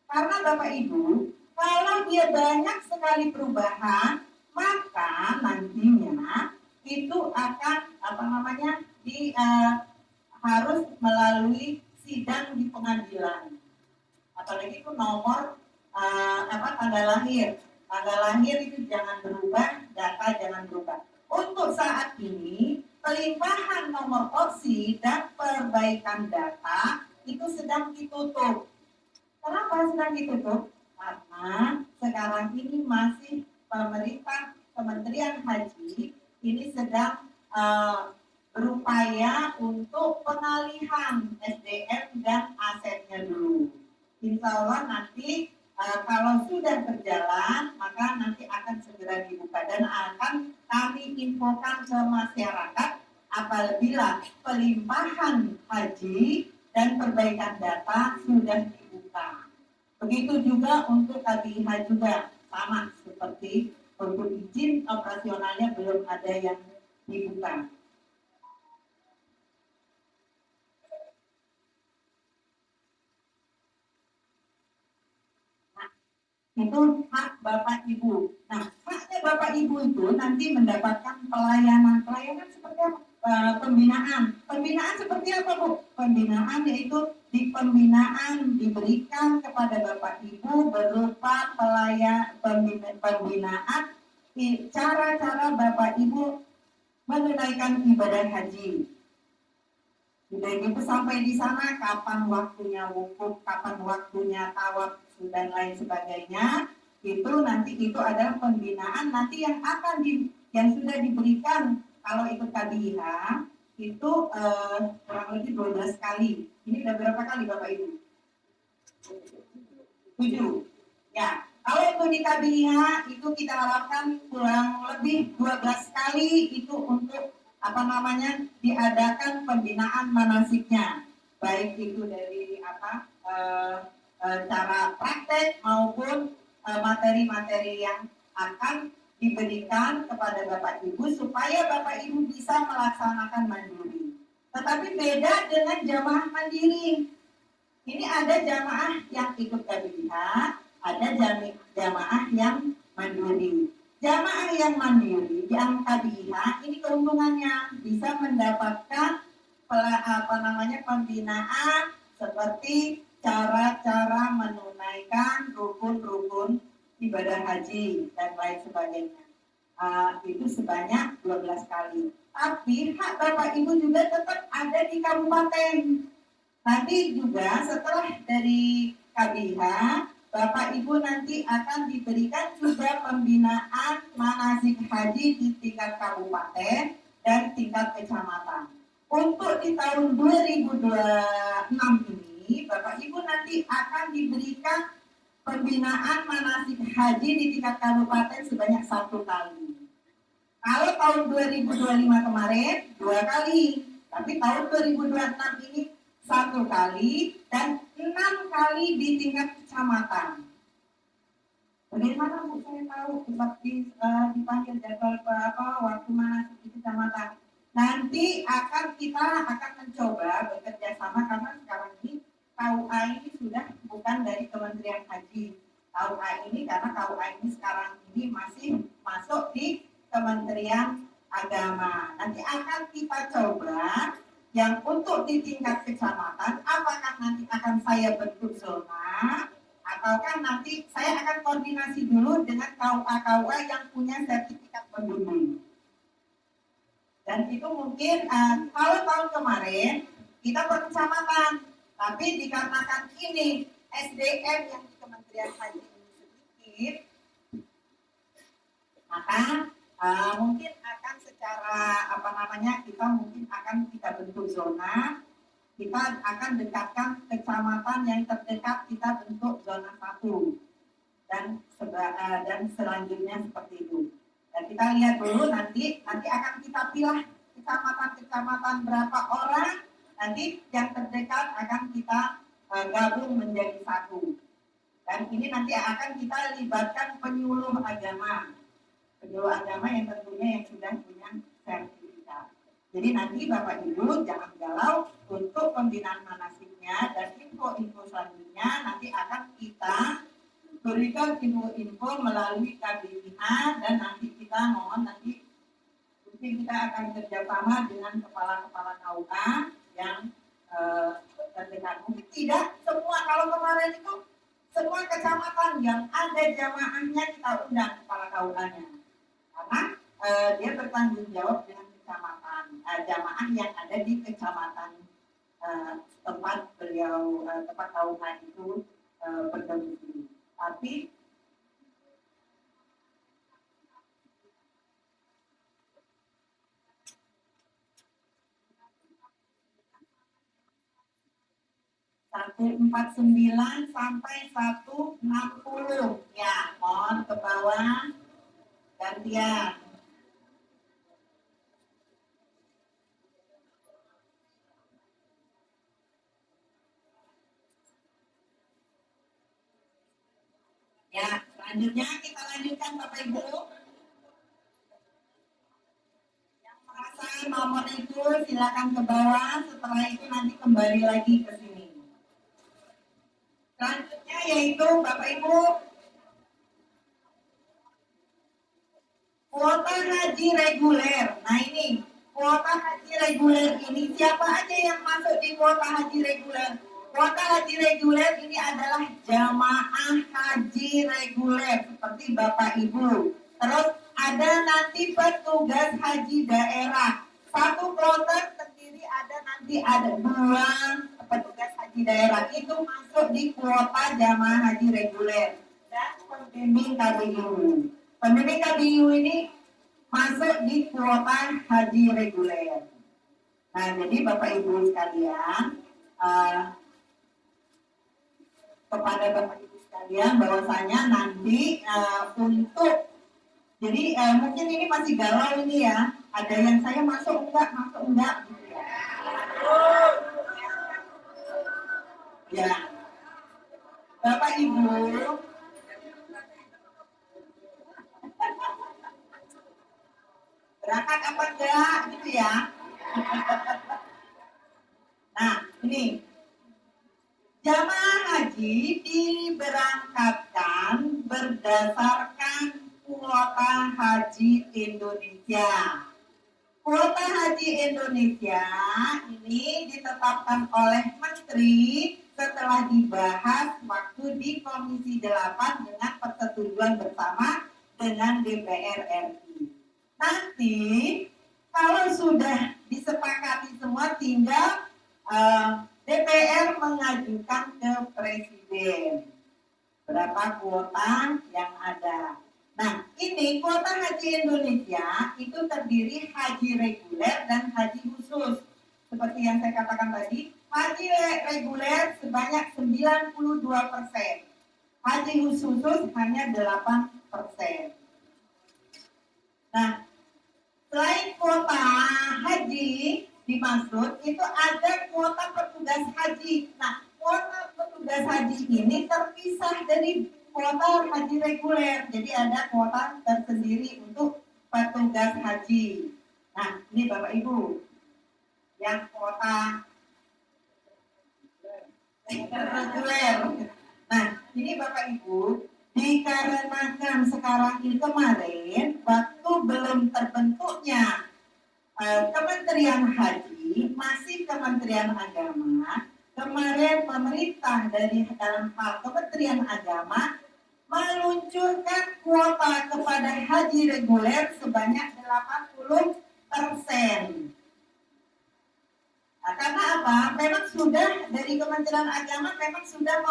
Karena Bapak Ibu, kalau dia banyak sekali perubahan, maka nantinya itu akan harus melalui sidang di pengadilan. Apalagi itu nomor tanggal lahir. Tanggal lahir itu jangan berubah, data jangan berubah. Untuk saat ini, pelimpahan nomor porsi dan perbaikan data itu sedang ditutup. Kenapa sedang ditutup? Karena sekarang ini masih pemerintah Kementerian Haji ini sedang berupaya untuk pengalihan SDM dan asetnya dulu. Insya Allah nanti kalau sudah berjalan maka nanti akan segera dibuka dan akan kami infokan ke masyarakat apabila pelimpahan haji dan perbaikan data sudah dibuka. Begitu juga untuk KBIH juga sama seperti untuk izin operasionalnya belum ada yang dibuka. Itu hak Bapak Ibu. Nah, haknya Bapak Ibu itu nanti mendapatkan pelayanan seperti apa? Pembinaan seperti apa Bu? Pembinaan yaitu pembinaan diberikan kepada Bapak Ibu berupa pembinaan cara-cara Bapak Ibu menunaikan ibadah haji. Sudah gitu sampai di sana kapan waktunya wukuf, kapan waktunya tawaf dan lain sebagainya, itu nanti itu adalah pembinaan nanti yang akan yang sudah diberikan kalau ikut KBIH itu kurang lebih 12 kali. Ini udah berapa kali Bapak Ibu? 7. Ya, kalau itu di KBIH itu kita harapkan kurang lebih 12 kali itu untuk diadakan pembinaan manasiknya, baik itu dari cara praktek maupun materi-materi yang akan diberikan kepada Bapak Ibu supaya Bapak Ibu bisa melaksanakan mandiri. Tetapi beda dengan jamaah mandiri. Ini ada jamaah yang ikut KBIH, ada jamaah yang mandiri. Jamaah yang mandiri yang KBIH ini keuntungannya bisa mendapatkan pembinaan seperti cara-cara menunaikan rukun-rukun ibadah haji dan lain sebagainya. Itu sebanyak 12 kali. Tapi hak Bapak Ibu juga tetap ada di kabupaten. Nanti juga setelah dari KBIH, Bapak Ibu nanti akan diberikan juga pembinaan manasik haji di tingkat kabupaten dan tingkat kecamatan. Untuk di tahun 2026 ini, Bapak Ibu nanti akan diberikan pembinaan manasik haji di tingkat kabupaten sebanyak 1 kali. Kalau tahun 2025 kemarin 2 kali, tapi tahun 2026 ini 1 kali dan 6 kali di tingkat kecamatan. Bagaimana Bu saya tahu dipanggil jadwal waktu mana di kecamatan? Nanti kita akan mencoba bekerja sama karena sekarang ini KUA ini sudah bukan dari Kementerian Haji. KUA ini karena KUA ini sekarang ini masih masuk di Kementerian Agama. Nanti akan kita coba yang untuk di tingkat kecamatan, apakah nanti akan saya bentuk zona, ataukah nanti saya akan koordinasi dulu dengan KUA yang punya sertifikat pembimbing. Dan itu mungkin kalau tahun kemarin kita per kecamatan, tapi dikarenakan ini SDM yang di Kementerian Haji ini sedikit, maka mungkin akan secara kita bentuk zona, kita akan dekatkan kecamatan yang terdekat, kita bentuk zona 1 dan selanjutnya seperti itu. Dan kita lihat dulu nanti akan kita pilih kecamatan berapa orang, nanti yang terdekat akan kita gabung menjadi 1. Dan ini nanti akan kita libatkan penyuluh agama yang tentunya yang sudah punya sertifikat. Jadi nanti Bapak Ibu jangan galau untuk pembinaan manasiknya dan info-info selanjutnya nanti akan kita berikan info-info melalui KBIH dan nanti kita nanti mungkin kita akan kerjasama dengan kepala-kepala KUA yang terdekat. Mungkin tidak semua, kalau kemarin itu semua kecamatan yang ada jamaahnya kita undang kepala KUA-nya. Karena dia bertanggung jawab dengan kecamatan, jamaah yang ada di kecamatan tempat KUA itu berdomisili. Tapi satu 49 sampai 160 ya, mohon ke bawah gantian. Ya, selanjutnya kita lanjutkan Bapak Ibu. Yang merasa nomor itu silakan ke bawah, setelah itu nanti kembali lagi ke sini. Selanjutnya yaitu Bapak Ibu, kuota haji reguler. Nah ini, kuota haji reguler ini siapa aja yang masuk di kuota haji reguler? Kuota haji reguler ini adalah jamaah haji reguler seperti Bapak Ibu. Terus ada nanti petugas haji daerah. Satu kloter terdiri ada 2 petugas haji daerah. Itu masuk di kuota jamaah haji reguler dan pembimbing KBU. Pembimbing KBU ini masuk di kuota haji reguler. Nah, jadi Bapak Ibu sekalian, kepada Bapak Ibu sekalian bahwasanya nanti untuk jadi mungkin ini masih galau ini ya. Ada yang saya masuk enggak gitu ya. Ya. Bapak Ibu berangkat apa enggak gitu ya. Nah, ini jamaah haji diberangkatkan berdasarkan kuota haji Indonesia. Kuota haji Indonesia ini ditetapkan oleh Menteri setelah dibahas waktu di Komisi 8 dengan persetujuan bersama dengan DPR RI. Nanti kalau sudah disepakati semua tinggal DPR mengajukan ke Presiden berapa kuota yang ada. Nah, ini kuota haji Indonesia itu terdiri haji reguler dan haji khusus. Seperti yang saya katakan tadi, haji reguler sebanyak 92%. Haji khusus hanya 8%. Nah, selain kuota haji dimaksud, itu ada kuota petugas haji. Nah, kuota petugas haji ini terpisah dari kuota haji reguler. Jadi ada kuota tersendiri untuk petugas haji. Nah, ini Bapak Ibu, yang kuota reguler. Nah, ini Bapak Ibu, dikarenakan sekarang ini kemarin waktu belum terbentuknya Kementerian Haji, masih Kementerian Agama. Kemarin pemerintah dari dalam hal Kementerian Agama meluncurkan kuota kepada haji reguler sebanyak 80%. Nah, karena apa? Memang sudah dari Kementerian Agama memang sudah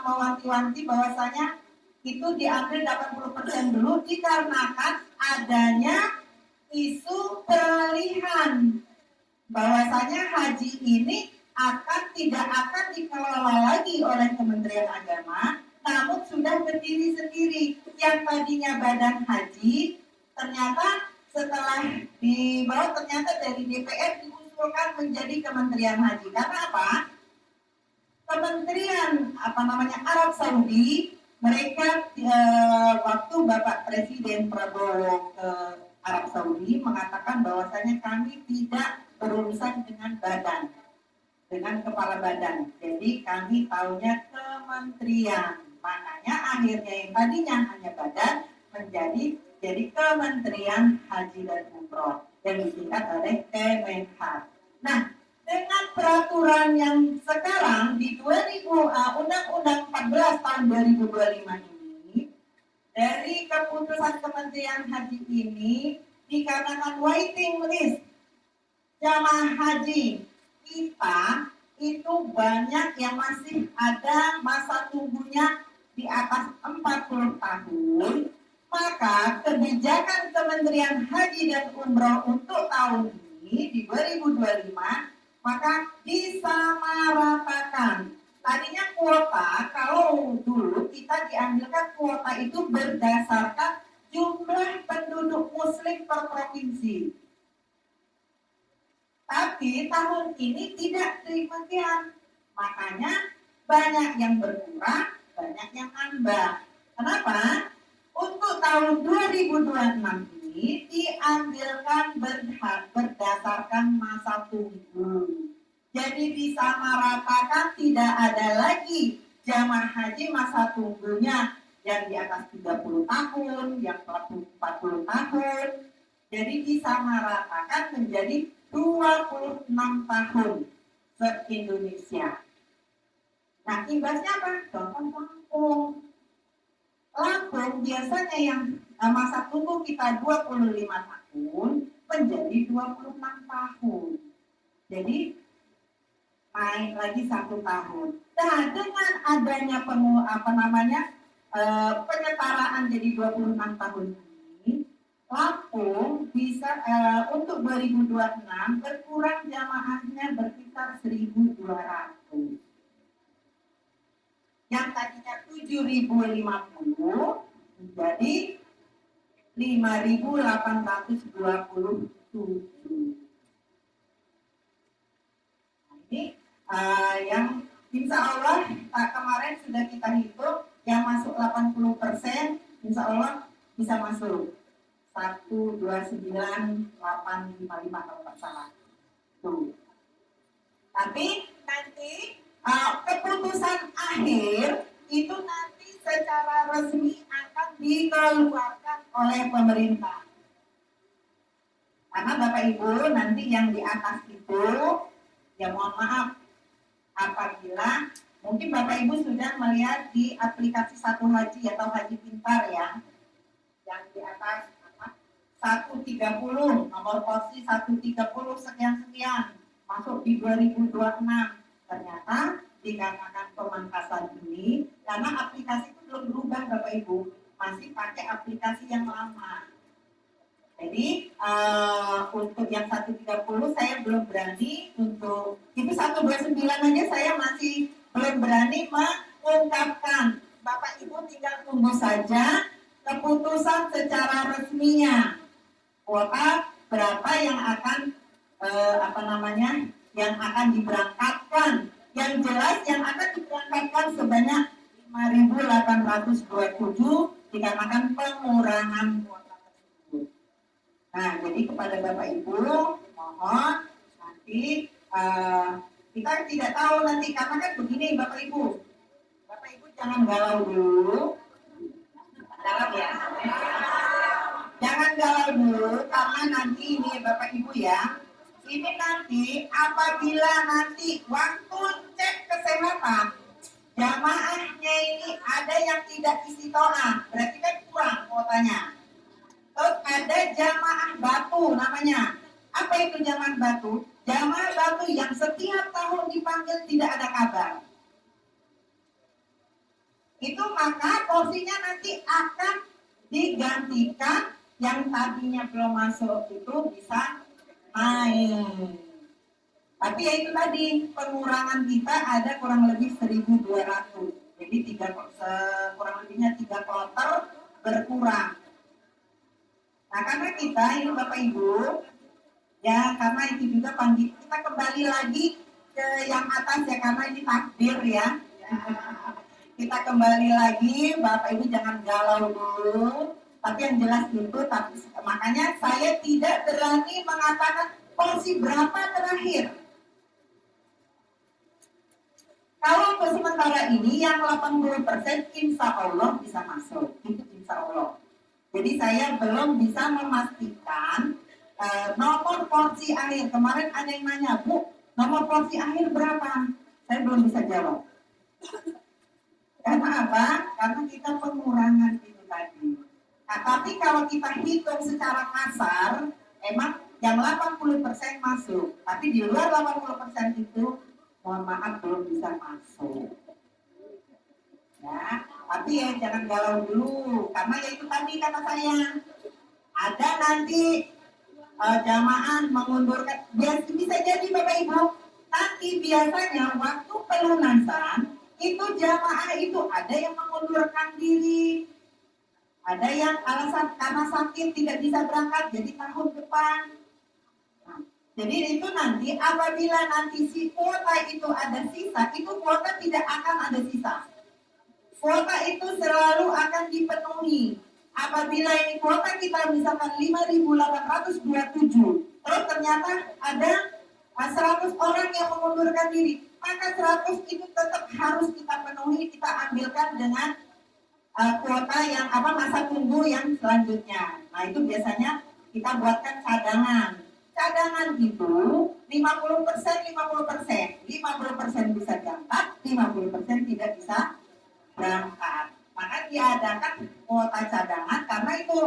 mewanti-wanti bahwasanya itu diambil 80% dulu dikarenakan adanya isu peralihan bahwasanya haji ini tidak akan dikelola lagi oleh Kementerian Agama, namun sudah berdiri sendiri. Yang tadinya badan haji, ternyata setelah dibawa ternyata dari DPR diusulkan menjadi Kementerian Haji. Karena apa? Kementerian Arab Saudi, mereka waktu Bapak Presiden Prabowo ke Arab Saudi mengatakan bahwasanya kami tidak berurusan dengan badan, dengan kepala badan. Jadi kami taunya kementerian. Makanya akhirnya yang tadinya hanya badan jadi Kementerian Haji dan Umroh yang disingkat oleh Kemenhar. Nah, dengan peraturan yang sekarang di Undang-Undang 14 tahun 2025 ini, dari keputusan Kementerian Haji ini dikarenakan waiting list jamaah haji kita itu banyak yang masih ada masa tunggunya di atas 40 tahun, maka kebijakan Kementerian Haji dan Umroh untuk tahun ini di 2025 maka disamaratakan. Tadinya kuota, kalau dulu kita diambilkan kuota itu berdasarkan jumlah penduduk muslim per provinsi. Tapi tahun ini tidak demikian. Makanya banyak yang berkurang, banyak yang nambah. Kenapa? Untuk tahun 2026 ini diambilkan berdasarkan masa tunggu. Jadi disamaratakan, tidak ada lagi jamaah haji masa tunggunya yang di atas 30 tahun, yang 40 tahun. Jadi disamaratakan menjadi 26 tahun se-Indonesia. Nah, imbasnya apa? Gampang. Lampung biasanya yang masa tunggu kita 25 tahun menjadi 26 tahun. Jadi naik lagi 1 tahun. Nah, dengan adanya penyetaraan jadi 26 tahun ini, Lampung bisa untuk 2026 berkurang jamaahnya berkisar 1.200. Yang tadinya 7.050 menjadi 5.827. Nah, ini yang insya Allah kemarin sudah kita hitung yang masuk 80%, insya Allah bisa masuk 129.855 kalau nggak salah. Tuh. Tapi nanti keputusan akhir itu nanti secara resmi akan dikeluarkan oleh pemerintah. Karena Bapak Ibu nanti yang di atas itu, ya mohon maaf, apabila mungkin Bapak Ibu sudah melihat di aplikasi Satu Haji atau Haji Pintar ya, yang di atas 130, nomor porsi 130 sekian-sekian, masuk di 2026. Ternyata dikarenakan pemangkasan ini, karena aplikasi itu belum berubah Bapak Ibu, masih pakai aplikasi yang lama. Jadi untuk yang 130 saya belum berani, untuk itu 129 aja saya masih belum berani mengungkapkan. Bapak Ibu tinggal tunggu saja keputusan secara resminya. Kuota berapa yang akan yang akan diberangkatkan. Yang jelas yang akan diberangkatkan sebanyak 5.827 dikarenakan pengurangan kuota tersebut. Nah, jadi kepada Bapak Ibu mohon nanti kita tidak tahu nanti, karena kan begini Bapak Ibu jangan galau dulu, galau ya, jangan galau dulu, karena nanti ini Bapak Ibu ya, ini nanti apabila nanti waktu cek kesehatan jamaahnya ini ada yang tidak istiqomah, berarti kan kurang kuotanya. Terus ada jamaah batu namanya. Apa itu jamaah batu? Jamaah batu yang setiap tahun dipanggil tidak ada kabar. Itu maka porsinya nanti akan digantikan, yang tadinya belum masuk itu bisa naik. Tapi ya itu tadi, pengurangan kita ada kurang lebih 1.200. Jadi kurang lebihnya 3 kloter berkurang. Nah, karena kita ini Bapak Ibu, ya karena itu juga panggil, kita kembali lagi ke yang atas ya, karena ini takdir ya. Kita kembali lagi, Bapak Ibu jangan galau dulu. Tapi yang jelas itu, makanya saya tidak berani mengatakan porsi berapa terakhir. Kalau untuk sementara ini yang 80% insya Allah bisa masuk, itu insya Allah. Jadi saya belum bisa memastikan nomor porsi akhir. Kemarin ada yang nanya, Bu, nomor porsi akhir berapa? Saya belum bisa jawab. Karena apa? Karena kita pengurangan itu tadi. Nah, tapi kalau kita hitung secara kasar, emang yang 80% masuk. Tapi di luar 80% itu, mohon maaf belum bisa masuk. Ya, tapi ya jangan galau dulu, karena ya itu tadi kata saya, ada nanti jamaah mengundurkan, bisa jadi Bapak Ibu, nanti biasanya waktu pelunasan itu jamaah itu ada yang mengundurkan diri, ada yang alasan karena sakit tidak bisa berangkat jadi tahun depan. Nah, jadi itu nanti apabila nanti si kuota itu ada sisa, itu kuota tidak akan ada sisa. Kuota itu selalu akan dipenuhi. Apabila ini kuota kita misalkan 5.827, terus ternyata ada 100 orang yang mengundurkan diri, maka 100 itu tetap harus kita penuhi, kita ambilkan dengan kuota yang masa tunggu yang selanjutnya. Nah, itu biasanya kita buatkan cadangan. Cadangan itu 50%, 50% bisa berangkat, 50% tidak bisa berangkat. Maka diadakan kuota cadangan karena itu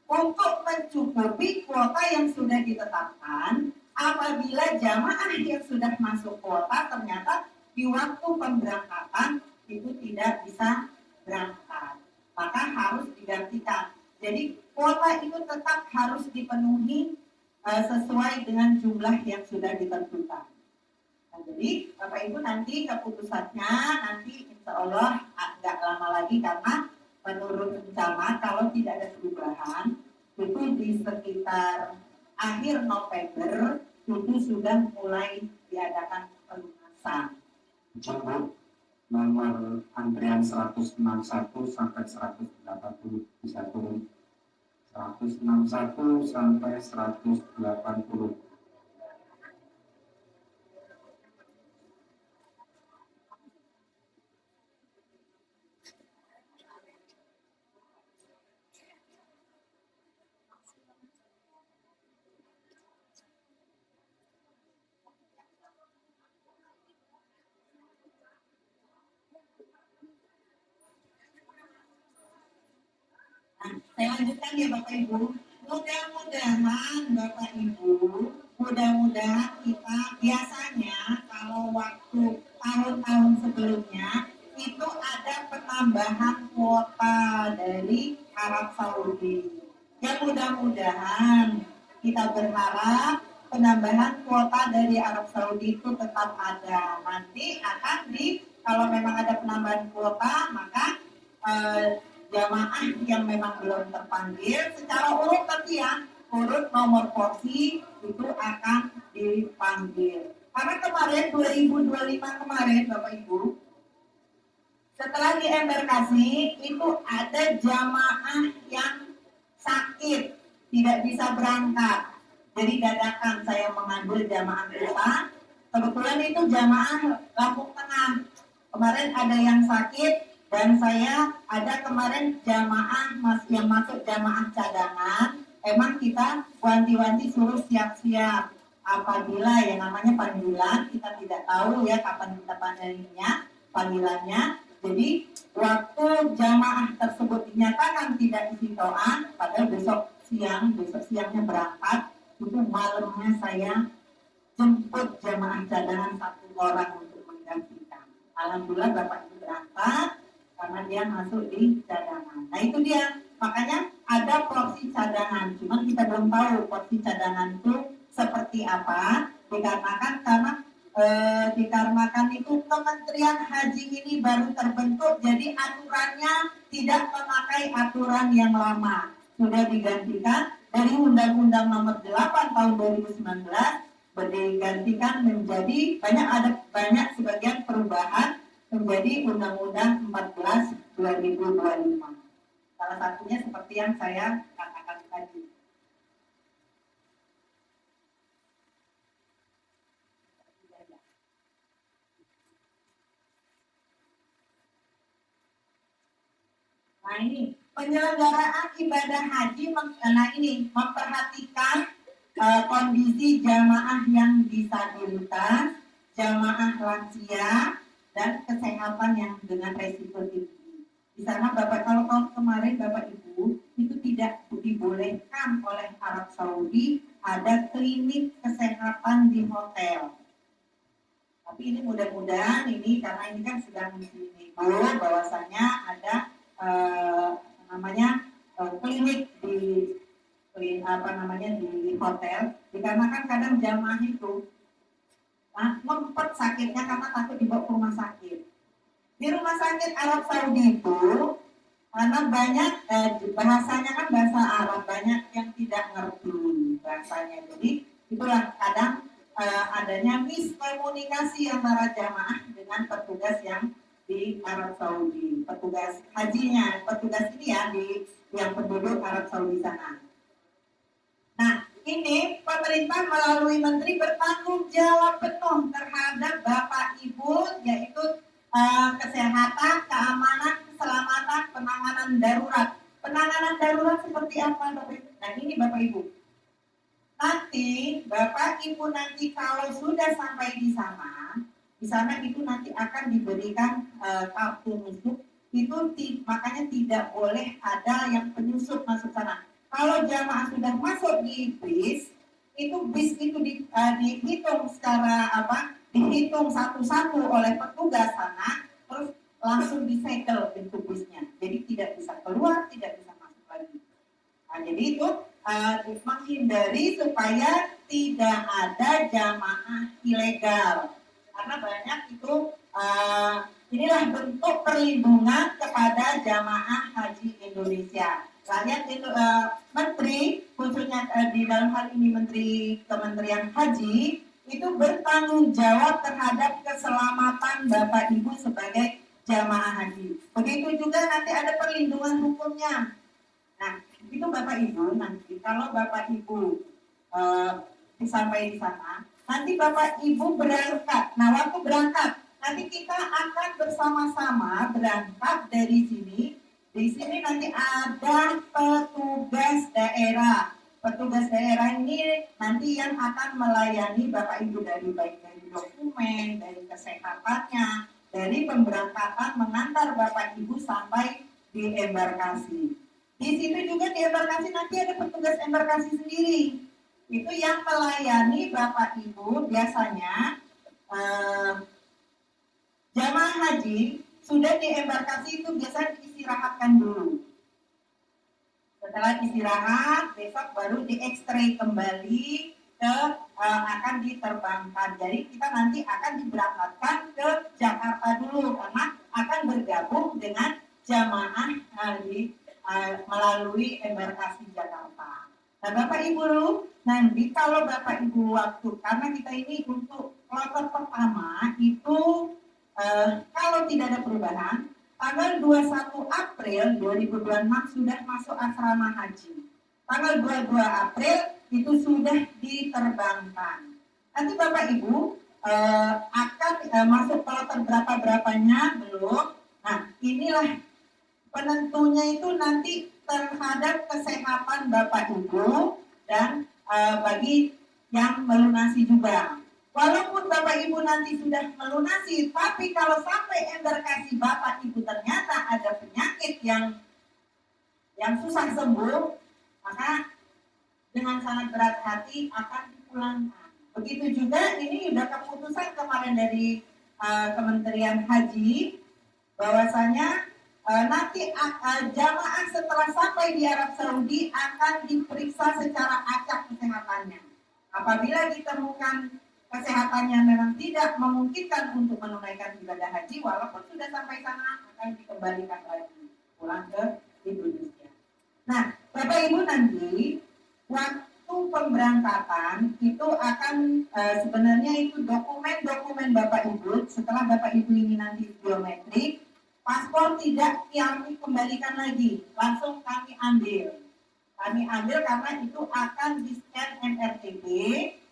untuk mencukupi kuota yang sudah ditetapkan. Apabila jamaah yang sudah masuk kuota ternyata di waktu pemberangkatan itu tidak bisa berangkat, maka harus digantikan. Jadi kuota itu tetap harus dipenuhi sesuai dengan jumlah yang sudah ditentukan. Nah, jadi Bapak Ibu nanti keputusannya nanti insya Allah agak lama lagi karena menurut rencana kalau tidak ada perubahan itu di sekitar akhir November itu sudah mulai diadakan pelunasan. Coba nomor antrian 161 sampai 180 bisa turun. 161 sampai 180. Saya lanjutkan ya Bapak Ibu. Mudah-mudahan Bapak Ibu, mudah-mudahan kita biasanya kalau waktu tahun-tahun sebelumnya itu ada penambahan kuota dari Arab Saudi. Ya mudah-mudahan kita berharap penambahan kuota dari Arab Saudi itu tetap ada. Nanti akan kalau memang ada penambahan kuota maka jamaah yang memang belum terpanggil secara urut tapi ya urut nomor porsi itu akan dipanggil. Karena kemarin 2025 kemarin Bapak Ibu setelah diembarkasi itu ada jamaah yang sakit tidak bisa berangkat. Jadi dadakan saya mengambil jamaah kita. Kebetulan itu jamaah Lampung Tengah. Kemarin ada yang sakit. Dan saya ada kemarin jamaah yang masuk jamaah cadangan, emang kita wanti-wanti suruh siap-siap. Apabila yang namanya panggilan, kita tidak tahu ya kapan kita panggilannya. Jadi waktu jamaah tersebut dinyatakan tidak istiqoah, padahal besok siangnya berangkat, itu malamnya saya jemput jamaah cadangan 1 orang untuk menggantikan. Alhamdulillah Bapak Ibu berangkat karena dia masuk di cadangan. Nah itu dia, makanya ada porsi cadangan. Cuman kita belum tahu porsi cadangan itu seperti apa. Dikarenakan itu Kementerian Haji ini baru terbentuk, jadi aturannya tidak memakai aturan yang lama. Sudah digantikan dari Undang-Undang Nomor 8 Tahun 2019 digantikan menjadi banyak sebagian perubahan menjadi Undang-Undang 14 2025. Salah satunya seperti yang saya katakan tadi. Nah ini penyelenggaraan ibadah haji memperhatikan kondisi jamaah yang disabilitas, jamaah lansia, dan kesehatan yang dengan resiko tinggi. Di sana kalau tahun kemarin Bapak Ibu itu tidak dibolehkan oleh Arab Saudi ada klinik kesehatan di hotel. Tapi ini mudah-mudahan karena ini kan sedang musim libur, bahwasanya ada klinik di hotel, dikarenakan kadang jamaah itu ngempet sakitnya karena takut dibawa ke rumah sakit. Di rumah sakit Arab Saudi itu karena banyak bahasanya kan bahasa Arab, banyak yang tidak ngerti bahasanya. Jadi itulah kadang adanya miskomunikasi antara jamaah dengan petugas yang di Arab Saudi, petugas hajinya, petugas ini ya yang penduduk Arab Saudi sana. Nah, ini pemerintah melalui menteri bertanggung jawab penuh terhadap Bapak Ibu, yaitu kesehatan, keamanan, keselamatan, penanganan darurat. Penanganan darurat seperti apa Bapak Ibu? Nah ini Bapak Ibu. Nanti Bapak Ibu kalau sudah sampai di sana itu nanti akan diberikan kartu nusuk makanya tidak boleh ada yang penyusup masuk sana. Kalau jamaah sudah masuk di bis itu dihitung secara dihitung satu-satu oleh petugas sana, terus langsung disegel pintu bisnya. Jadi tidak bisa keluar, tidak bisa masuk lagi. Nah, jadi itu menghindari supaya tidak ada jamaah ilegal. Karena banyak itu inilah bentuk perlindungan kepada jamaah haji Indonesia. Rakyat itu menteri, khususnya di dalam hal ini Menteri Kementerian Haji, itu bertanggung jawab terhadap keselamatan Bapak Ibu sebagai jamaah haji. Begitu juga nanti ada perlindungan hukumnya. Nah, itu Bapak Ibu nanti kalau Bapak Ibu sampai di sana, nanti Bapak Ibu berangkat. Nah, waktu berangkat, nanti kita akan bersama-sama berangkat dari sini. Di sini nanti ada petugas daerah. Petugas daerah ini nanti yang akan melayani Bapak Ibu baik dari dokumen, dari kesehatannya, dari pemberangkatan mengantar Bapak Ibu sampai di embarkasi. Di situ juga di embarkasi nanti ada petugas embarkasi sendiri. Itu yang melayani Bapak Ibu biasanya jamaah haji sudah di embarkasi itu biasa diistirahatkan dulu. Setelah istirahat, besok baru diekstray kembali akan diterbangkan. Jadi kita nanti akan diberangkatkan ke Jakarta dulu karena akan bergabung dengan jamaah haji melalui embarkasi Jakarta. Nah, Bapak Ibu, nanti kalau Bapak Ibu waktu, karena kita ini untuk kloter pertama itu kalau tidak ada perubahan, tanggal 21 April 2026 sudah masuk asrama haji. Tanggal 22 April itu sudah diterbangkan. Nanti Bapak Ibu akan masuk kloter berapa-berapanya belum. Nah, inilah penentunya itu nanti terhadap kesehatan Bapak Ibu dan bagi yang melunasi juga. Walaupun Bapak Ibu nanti sudah melunasi, tapi kalau sampai embarkasi Bapak Ibu ternyata ada penyakit yang susah sembuh, maka dengan sangat berat hati akan dipulangkan. Begitu juga ini sudah keputusan kemarin dari Kementerian Haji bahwasanya nanti jamaah setelah sampai di Arab Saudi akan diperiksa secara acak kesehatannya. Apabila ditemukan kesehatannya memang tidak memungkinkan untuk menunaikan ibadah haji, walaupun sudah sampai sana akan dikembalikan lagi pulang ke Indonesia. Nah, Bapak Ibu nanti waktu pemberangkatan itu akan sebenarnya itu dokumen Bapak Ibu setelah Bapak Ibu ini nanti biometrik, paspor tidak kami kembalikan lagi, langsung kami ambil. Kami ambil karena itu akan di-scan MRTB,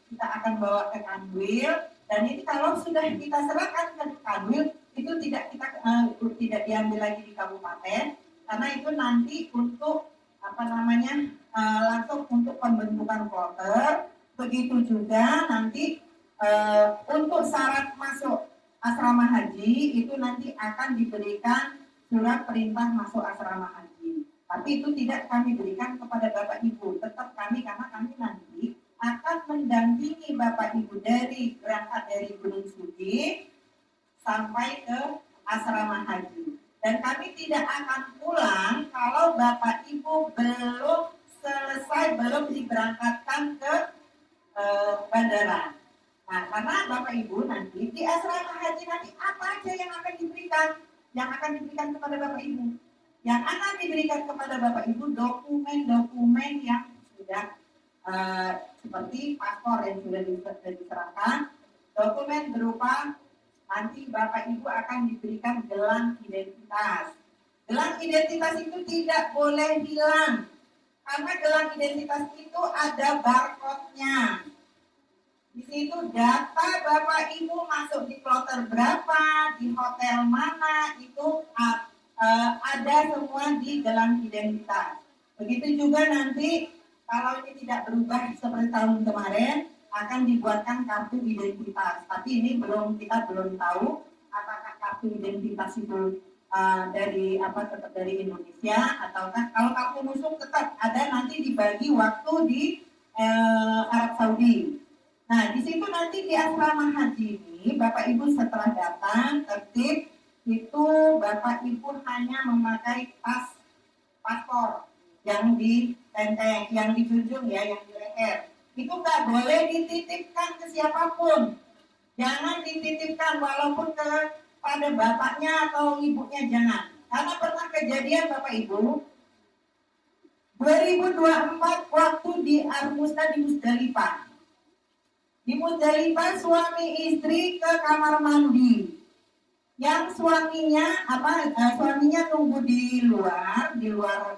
kita akan bawa ke Kanwil, dan ini kalau sudah kita serahkan ke Kanwil itu tidak diambil lagi di kabupaten, karena itu nanti untuk langsung untuk pembentukan kloter. Begitu juga nanti untuk syarat masuk asrama haji itu nanti akan diberikan surat perintah masuk asrama haji. Tapi itu tidak kami berikan kepada Bapak Ibu, tetap kami karena kami nanti akan mendampingi Bapak Ibu berangkat dari Gunung Sugi sampai ke asrama haji. Dan kami tidak akan pulang kalau Bapak Ibu belum diberangkatkan ke bandara. Nah, karena Bapak Ibu nanti di asrama haji nanti apa aja yang akan diberikan kepada Bapak Ibu. Yang akan diberikan kepada Bapak Ibu dokumen-dokumen yang sudah seperti paspor yang sudah diserahkan, dokumen berupa nanti Bapak Ibu akan diberikan gelang identitas. Gelang identitas itu tidak boleh hilang, karena gelang identitas itu ada barcode-nya. Di situ data Bapak Ibu masuk di kloter berapa, di hotel mana, itu ada semua di gelang identitas. Begitu juga nanti kalau ini tidak berubah seperti tahun kemarin, akan dibuatkan kartu identitas. Tapi ini kita belum tahu apakah kartu identitas itu tetap dari Indonesia, ataukah kalau kampung musuh tetap ada nanti dibagi waktu di Arab Saudi. Nah, di situ nanti di asrama haji ini, Bapak Ibu setelah datang tertib itu Bapak Ibu hanya memakai paspor yang ditenteng, yang dijunjung ya, yang di leher. Itu nggak boleh dititipkan ke siapapun. Jangan dititipkan walaupun pada bapaknya atau ibunya, jangan. Karena pernah kejadian Bapak Ibu, 2024 waktu di Armusta di Musdalifah. Di Musdalifah suami istri ke kamar mandi. Yang suaminya nunggu di luar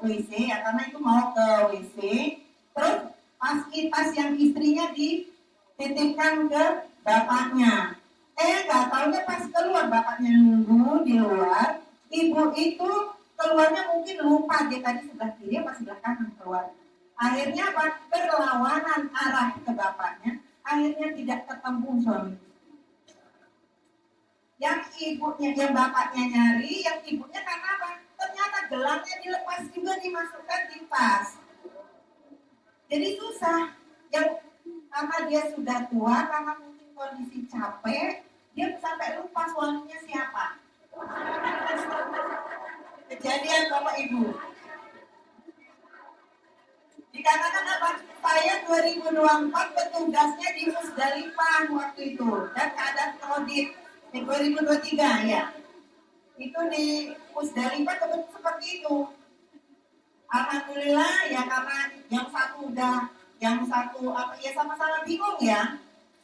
WC ya, karena itu mau ke WC. Terus tas yang istrinya dititipkan ke bapaknya. Nggak taunya pas keluar, bapaknya nunggu di luar, ibu itu keluarnya mungkin lupa dia tadi sebelah kiri apa sebelah kanan keluar. Akhirnya berlawanan arah ke bapaknya, akhirnya tidak ketemu suami. Yang ibunya, yang bapaknya nyari, yang ibunya karena apa? Ternyata gelangnya dilepas juga, dimasukkan di tas. Jadi susah. Yang karena dia sudah tua, karena mungkin kondisi capek, dia sampai lupa suaminya siapa. Kejadian Bapak Ibu. Dikatakan apa? Saya 2024 petugasnya di Musdalifah waktu itu, dan keadaan kredit di 2023 ya. Itu di Musdalifah kebetulan seperti itu. Alhamdulillah ya, karena yang satu sama-sama bingung ya.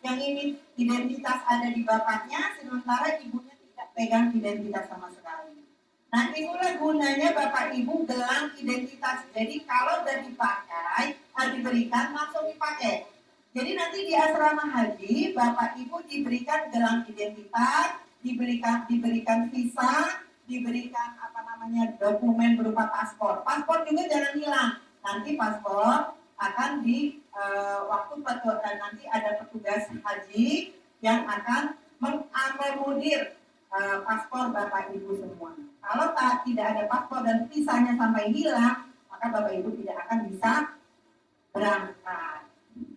Yang ini identitas ada di bapaknya, sementara ibunya tidak pegang identitas sama sekali. Nah, itulah gunanya Bapak Ibu gelang identitas. Jadi kalau sudah dipakai, harus diberikan langsung dipakai. Jadi nanti di asrama haji, Bapak Ibu diberikan gelang identitas, diberikan visa, diberikan dokumen berupa paspor. Paspor juga jangan hilang. Nanti paspor akan nanti ada petugas haji yang akan mengakomodir paspor Bapak Ibu semua. Kalau tidak ada paspor dan visanya sampai hilang, maka Bapak Ibu tidak akan bisa berangkat.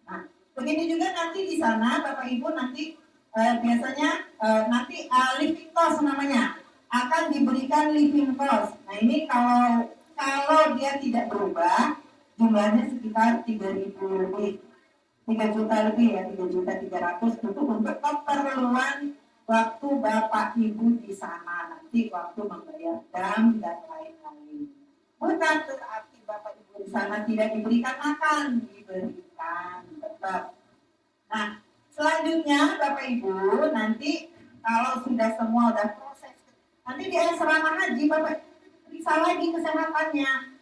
Nah, begitu juga nanti di sana Bapak Ibu nanti biasanya nanti living cost namanya akan diberikan living cost. Nah, ini kalau dia tidak berubah, jumlahnya sekitar 3.000 lebih, 3 juta lebih ya, 3.300.000 itu untuk keperluan waktu Bapak Ibu di sana, nanti waktu membayar dam dan lain-lain. Bukan berarti Bapak Ibu di sana tidak diberikan makan, diberikan tetap. Nah, selanjutnya Bapak Ibu nanti kalau sudah semua udah proses, nanti di asrama haji Bapak periksa lagi kesehatannya.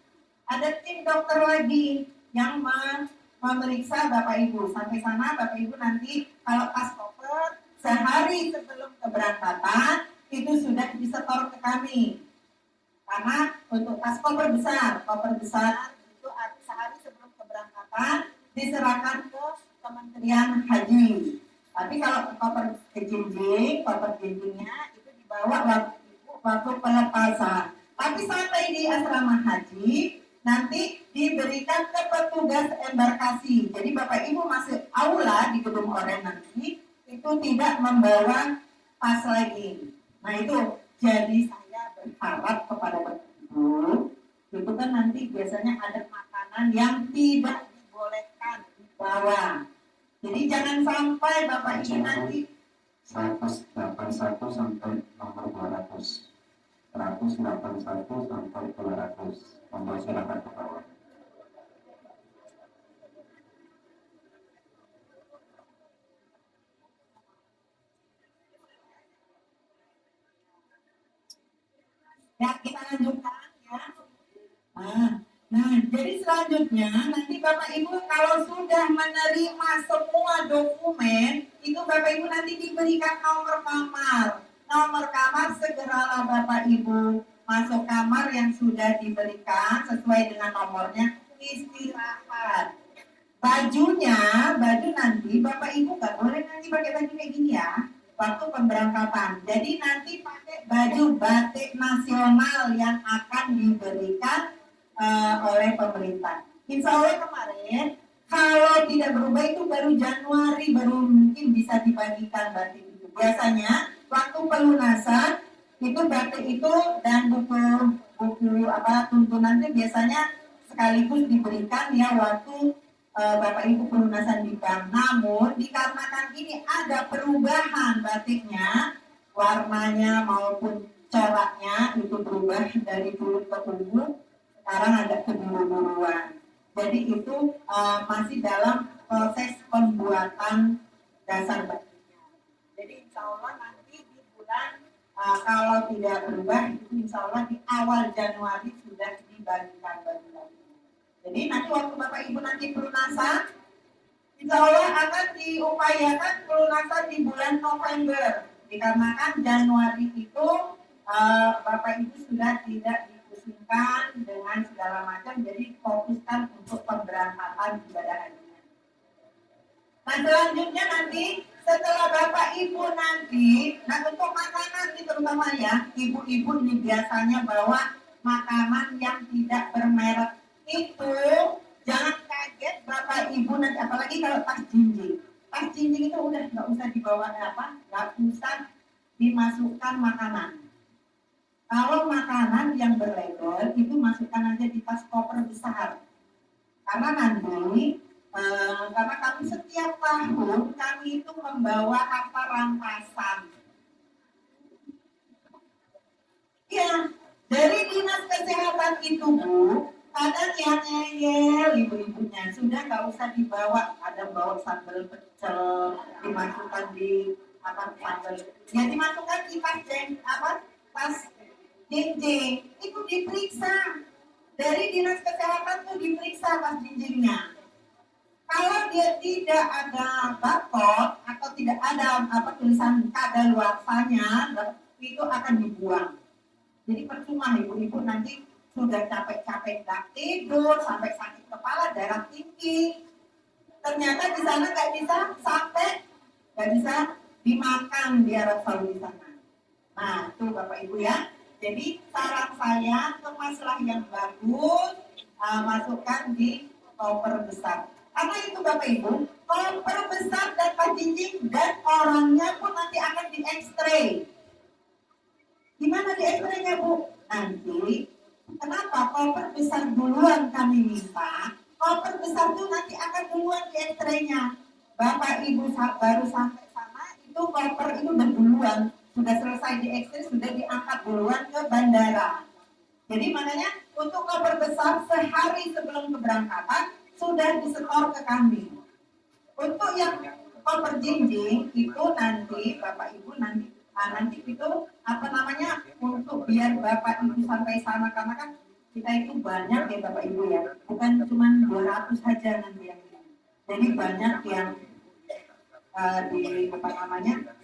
Ada tim dokter lagi yang memeriksa Bapak Ibu. Sampai sana Bapak Ibu nanti kalau pas koper sehari sebelum keberangkatan itu sudah disetor ke kami. Karena untuk tas koper besar itu sehari sebelum keberangkatan diserahkan ke Kementerian Haji. Tapi kalau koper jinjingnya itu dibawa waktu pelepasan. Tapi sampai di asrama haji nanti diberikan ke petugas embarkasi. Jadi Bapak Ibu masuk aula di gedung oren nanti itu tidak membawa pas lagi. Nah itu, jadi saya berharap kepada Bapak Ibu, itu kan nanti biasanya ada makanan yang tidak dibolehkan dibawa. Jadi jangan sampai Bapak Ibu nanti 181 sampai nomor 200. 181 sampai 200. Nomor silakan ke bawah. Ya, kita lanjutkan ya. Nah, jadi selanjutnya nanti Bapak Ibu kalau sudah menerima semua dokumen, itu Bapak Ibu nanti diberikan nomor kamar. Nomor kamar segeralah Bapak Ibu masuk kamar yang sudah diberikan sesuai dengan nomornya, istirahat. Baju nanti Bapak Ibu nggak boleh nanti pakai baju kayak gini ya. waktu pemberangkatan. Jadi nanti pakai baju batik nasional yang akan diberikan oleh pemerintah. Insya Allah kemarin, kalau tidak berubah itu baru Januari, baru mungkin bisa dibagikan batik itu. Biasanya waktu pelunasan itu batik itu dan buku tuntunan itu biasanya sekaligus diberikan ya waktu Bapak Ibu pelunasan di bank. Namun dikarenakan ini ada perubahan batiknya, warnanya maupun coraknya itu berubah dari dulu ke ungu, sekarang ada kebiru-biruan. Jadi itu masih dalam proses pembuatan dasar batiknya. Jadi insya Allah nanti di bulan kalau tidak berubah itu insya Allah di awal Januari sudah dibagikan baju-baju. Jadi nanti waktu Bapak Ibu nanti pelunasan, insya Allah akan diupayakan pelunasan di bulan November. Dikarenakan Januari itu Bapak Ibu sudah tidak dipusingkan dengan segala macam, jadi fokuskan untuk pemberangkatan ibadah hajinya. Nah selanjutnya nanti setelah Bapak Ibu nanti, nah untuk makanan ini terutama ya, ibu-ibu ini biasanya bawa makanan yang tidak bermerek. Itu jangan kaget Bapak Ibu nanti, apalagi kalau tas jinjing. Tas jinjing itu udah nggak usah dibawa nggak usah dimasukkan makanan. Kalau makanan yang berlabel itu masukkan aja di tas koper besar. Karena nanti karena kami setiap tahun kami itu membawa harta rampasan. Ya, dari dinas kesehatan itu Bu, kadang yang ngeyel ibu-ibunya sudah nggak usah dibawa, ada bawa sambal pecel dimasukkan di sambal, ya dimasukkan di tas jinjing itu diperiksa dari dinas kesehatan tuh diperiksa tas jinjingnya. Kalau dia tidak ada barcode atau tidak ada tulisan kadaluarsanya, itu akan dibuang. Jadi percuma ibu-ibu nanti sudah capek-capek nggak tidur sampai sakit kepala, darah tinggi. Ternyata di sana nggak bisa dimakan di Arab Saudi sana. Nah, itu Bapak Ibu ya. Jadi saran saya kemaslah yang bagus, masukkan di koper besar. Karena itu Bapak Ibu, koper besar dan jinjing dan orangnya pun nanti akan di-X-ray. Gimana di-X-ray-nya Bu? Nanti, kenapa koper besar duluan kami minta? Koper besar itu nanti akan duluan di-X-ray-nya. Bapak Ibu baru sampai sana, itu koper itu udah duluan. Sudah selesai di X-ray, sudah diangkat duluan ke bandara. Jadi makanya untuk koper besar sehari sebelum keberangkatan sudah disetor ke kami. Untuk yang koper jinjing itu nanti Bapak Ibu nanti itu untuk biar Bapak Ibu sampai sana, karena kan kita itu banyak ya Bapak Ibu ya, bukan cuma 200 saja nanti yang ini. Jadi banyak yang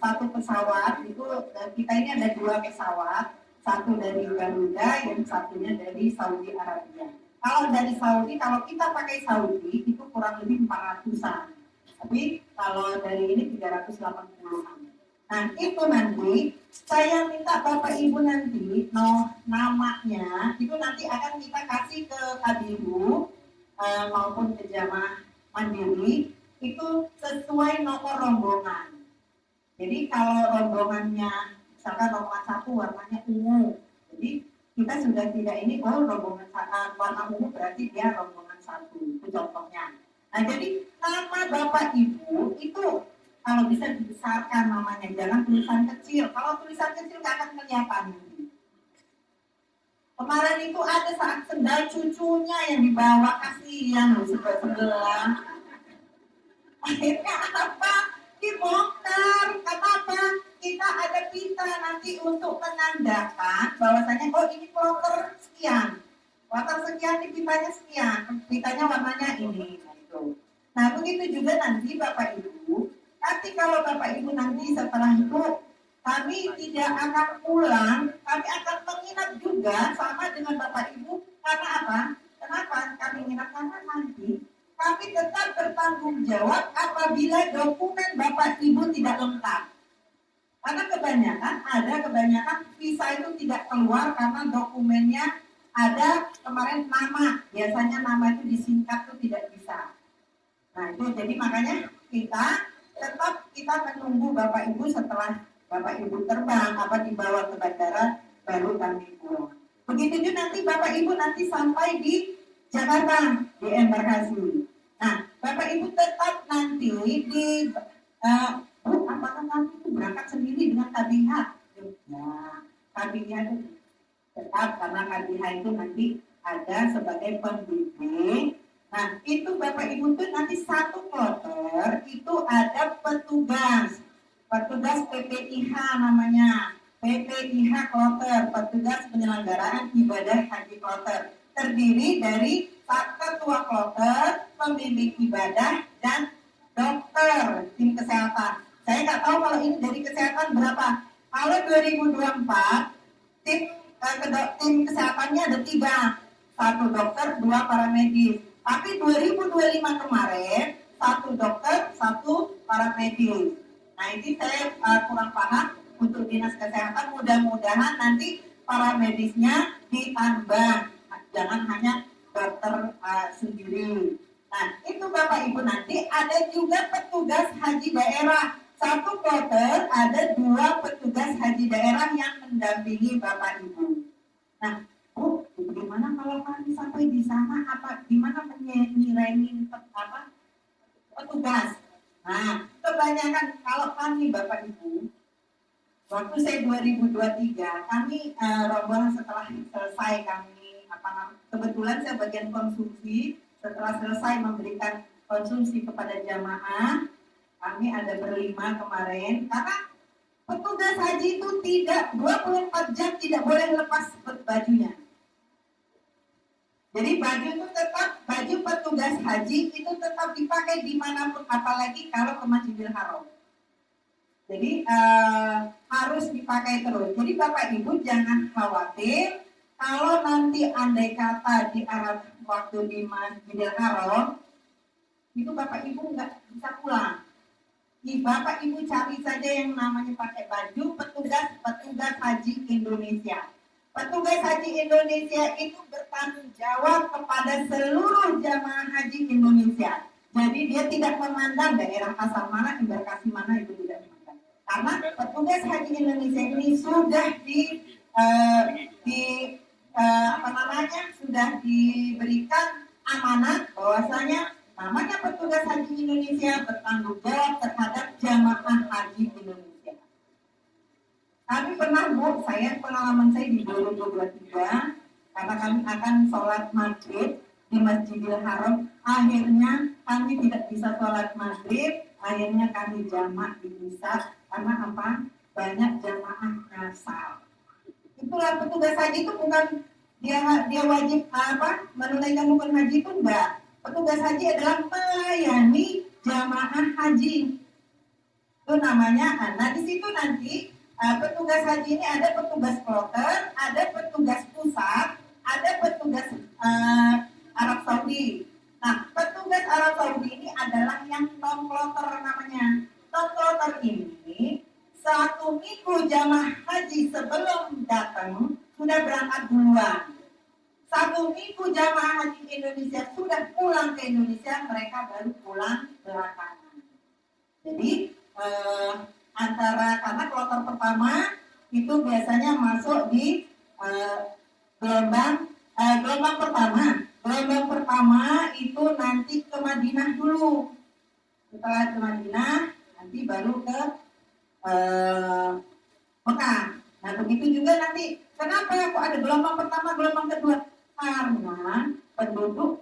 satu pesawat itu kita ini ada 2 pesawat, satu dari Garuda, yang satunya dari Saudi Arabia. Kalau dari Saudi, kalau kita pakai Saudi itu kurang lebih 400-an, tapi kalau dari ini 380-an. Nah itu nanti saya minta Bapak Ibu nanti namanya itu nanti akan kita kasih ke Kabiru maupun ke jamaah mandiri itu sesuai nomor rombongan. Jadi kalau rombongannya misalkan rombongan 1 warnanya ungu, jadi kita sudah tidak ini rombongan warna ungu berarti dia rombongan 1, itu contohnya. Nah jadi nama Bapak Ibu itu kalau bisa dibesarkan namanya, jangan tulisan kecil. Kalau tulisan kecil nggak akan kelihatan. Kemarin itu ada saat sendal cucunya yang dibawa, kasihan loh sebelah. Akhirnya apa? Dibongkar. Kenapa? Kita ada pita nanti untuk menandakan bahwasanya ini kloter sekian. Kloter sekian di pitanya sekian. Pitanya warnanya ini. Nah begitu juga nanti Bapak Ibu. Nanti kalau Bapak Ibu nanti setelah itu kami tidak akan pulang, kami akan menginap juga sama dengan Bapak Ibu. Karena apa? Kenapa kami menginap? Karena nanti kami tetap bertanggung jawab apabila dokumen Bapak Ibu tidak lengkap. Karena kebanyakan visa itu tidak keluar karena dokumennya ada kemarin nama, biasanya nama itu disingkat itu tidak bisa. Nah itu jadi makanya kita menunggu Bapak Ibu setelah Bapak Ibu terbang dibawa ke bandara baru kami pulang. Begitu juga nanti Bapak Ibu nanti sampai di Jakarta di embarkasi. Nah Bapak Ibu tetap nanti di apakah nanti itu berangkat sendiri dengan KBH? Ya, KBH itu tetap karena KBH itu nanti ada sebagai pembimbing. Nah, itu Bapak Ibu tuh nanti satu kloter itu ada petugas PPIH namanya. PPIH kloter, petugas penyelenggaraan ibadah haji kloter. Terdiri dari ketua kloter, pembimbing ibadah, dan dokter tim kesehatan. Saya nggak tahu kalau ini dari kesehatan berapa. Kalau 2024 tim kesehatannya ada 3, 1 dokter, 2 paramedis. Tapi 2025 kemarin 1 dokter, 1 paramedis. Nah ini saya kurang paham untuk dinas kesehatan. Mudah-mudahan nanti paramedisnya ditambah, jangan hanya dokter sendiri. Nah, itu Bapak Ibu nanti ada juga petugas haji daerah. Satu kloter ada 2 petugas haji daerah yang mendampingi Bapak Ibu. Nah, bagaimana kalau kami sampai di sana gimana menyireni petugas? Nah, kebanyakan kalau kami Bapak Ibu, waktu saya 2023, kami rombongan setelah selesai kami kebetulan saya bagian konsumsi. Setelah selesai memberikan konsumsi kepada jamaah, kami ada berlima kemarin, karena petugas haji itu tidak 24 jam tidak boleh lepas bajunya. Jadi baju itu tetap, baju petugas haji itu tetap dipakai dimanapun, apalagi kalau ke Masjidil Haram. Jadi harus dipakai terus. Jadi Bapak Ibu jangan khawatir kalau nanti andai kata di Arab waktu di Masjidil Haram itu Bapak Ibu nggak bisa pulang. Bapak Ibu cari saja yang namanya pakai baju petugas haji Indonesia. Petugas haji Indonesia itu bertanggung jawab kepada seluruh jamaah haji Indonesia. Jadi dia tidak memandang daerah asal mana, embarkasi mana, itu tidak memandang. Karena petugas haji Indonesia ini sudah sudah diberikan amanat bahwasanya namanya petugas haji Indonesia bertanggung jawab terhadap jamaah haji Indonesia. Kami pernah pengalaman saya di 2023, karena kami akan sholat maghrib di Masjidil Haram, akhirnya kami tidak bisa sholat maghrib, akhirnya kami jamak di Isya karena banyak jamaah asal. Itulah petugas haji itu bukan dia wajib menunaikan rukun haji itu enggak. Petugas haji adalah melayani jamaah haji. Itu namanya. Nah di situ nanti petugas haji ini ada petugas kloter, ada petugas pusat, ada petugas Arab Saudi. Nah petugas Arab Saudi ini adalah yang non kloter namanya. Non kloter ini 1 minggu jamaah haji sebelum datang sudah berangkat duluan. 1 minggu jamaah haji Indonesia sudah pulang ke Indonesia, mereka baru pulang belakangan. Jadi karena kloter pertama itu biasanya masuk di gelombang pertama. Gelombang pertama itu nanti ke Madinah dulu. Setelah ke Madinah nanti baru ke Mekah. Nah begitu juga nanti. Kenapa kok ada gelombang pertama, gelombang kedua? Karena penduduk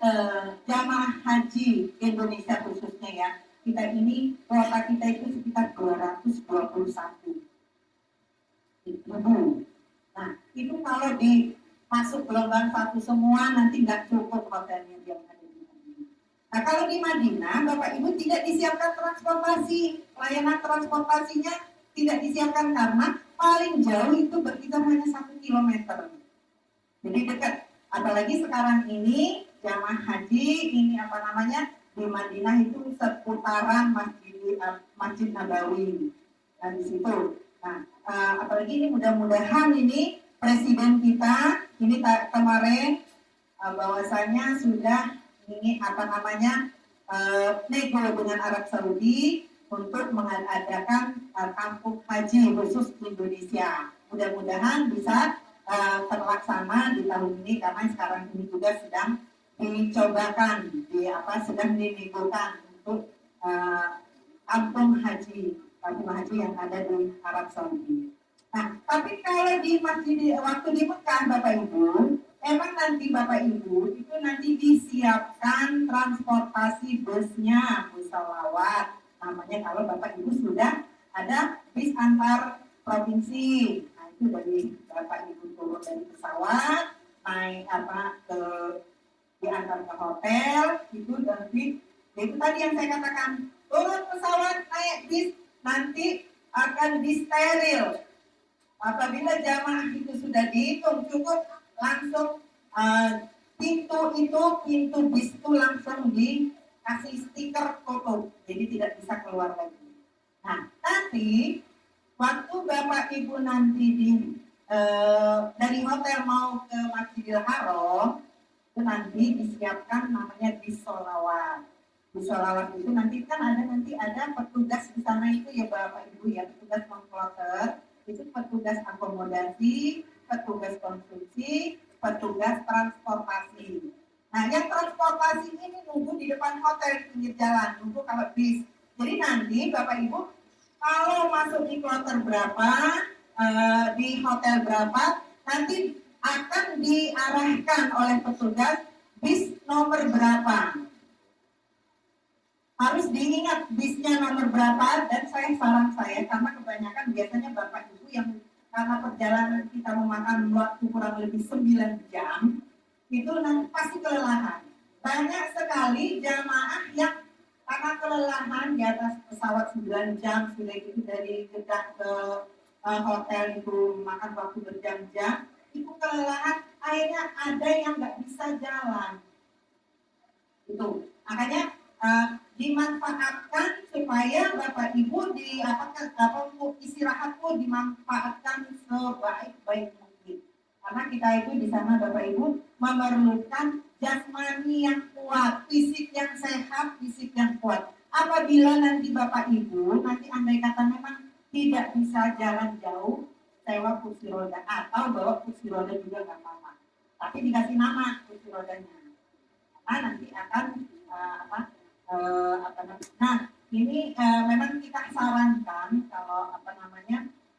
jamaah haji Indonesia khususnya ya, kita ini kuota kita itu sekitar 221 ribu. Nah itu kalau masuk gelombang 1 semua nanti nggak cukup hotelnya yang ada di Madinah. Nah kalau di Madinah Bapak Ibu tidak disiapkan transportasi, layanan transportasinya tidak disiapkan karena paling jauh itu berkisar hanya 1 kilometer. Jadi dekat. Apalagi sekarang ini jamaah haji ini di Madinah itu seputaran Masjid Nabawi. Dan di situ Nah, apalagi ini mudah-mudahan ini presiden kita ini kemarin bahwasanya sudah ini nego dengan Arab Saudi untuk mengadakan kampung haji khusus Indonesia. Mudah-mudahan bisa terlaksana di tahun ini karena sekarang ini juga sedang dicobakan, sedang dinegokan untuk kampung haji yang ada di Arab Saudi. Nah, tapi kalau di waktu di Mekah, Bapak Ibu, emang nanti Bapak Ibu itu nanti disiapkan transportasi busnya, bus salawat. Namanya kalau Bapak Ibu sudah ada bis antar provinsi. Nah, itu dari Bapak Ibu turun dari pesawat, naik diantar ke hotel, itu tadi yang saya katakan, turun pesawat, naik bis, nanti akan disteril. Apabila jamaah itu sudah dihitung cukup, langsung pintu bis itu langsung dikasih stiker tutup, jadi tidak bisa keluar lagi. Nah, nanti waktu Bapak Ibu nanti dari hotel mau ke Masjidil Haram, itu nanti disiapkan namanya bis sholawat. Bis sholawat itu nanti ada petugas di sana itu ya Bapak Ibu ya, petugas mengkloter, itu petugas akomodasi, petugas konstruksi, petugas transportasi. Nah, yang transportasi ini nunggu di depan hotel pinggir jalan, nunggu kalau bis. Jadi nanti Bapak Ibu kalau masuk di kloter berapa, di hotel berapa, nanti akan diarahkan oleh petugas bis nomor berapa. Harus diingat bisnya nomor berapa, dan saran saya karena kebanyakan biasanya Bapak Ibu yang karena perjalanan kita memakan waktu kurang lebih 9 jam, itu nanti pasti kelelahan. Banyak sekali jamaah yang karena kelelahan di atas pesawat 9 jam, sudah itu dari Jeddah ke hotel itu makan waktu berjam-jam, itu kelelahan, akhirnya ada yang nggak bisa jalan. Itu makanya dimanfaatkan supaya Bapak Ibu untuk istirahat pun dimanfaatkan sebaik-baik mungkin. Karena kita itu di sana Bapak Ibu memerlukan jasmani yang kuat, fisik yang sehat, fisik yang kuat. Apabila nanti Bapak Ibu nanti andai kata memang tidak bisa jalan jauh, sewa kursi roda atau bawa kursi roda juga nggak apa-apa. Tapi dikasih nama kursi rodanya. Karena nanti akan nah ini memang kita sarankan kalau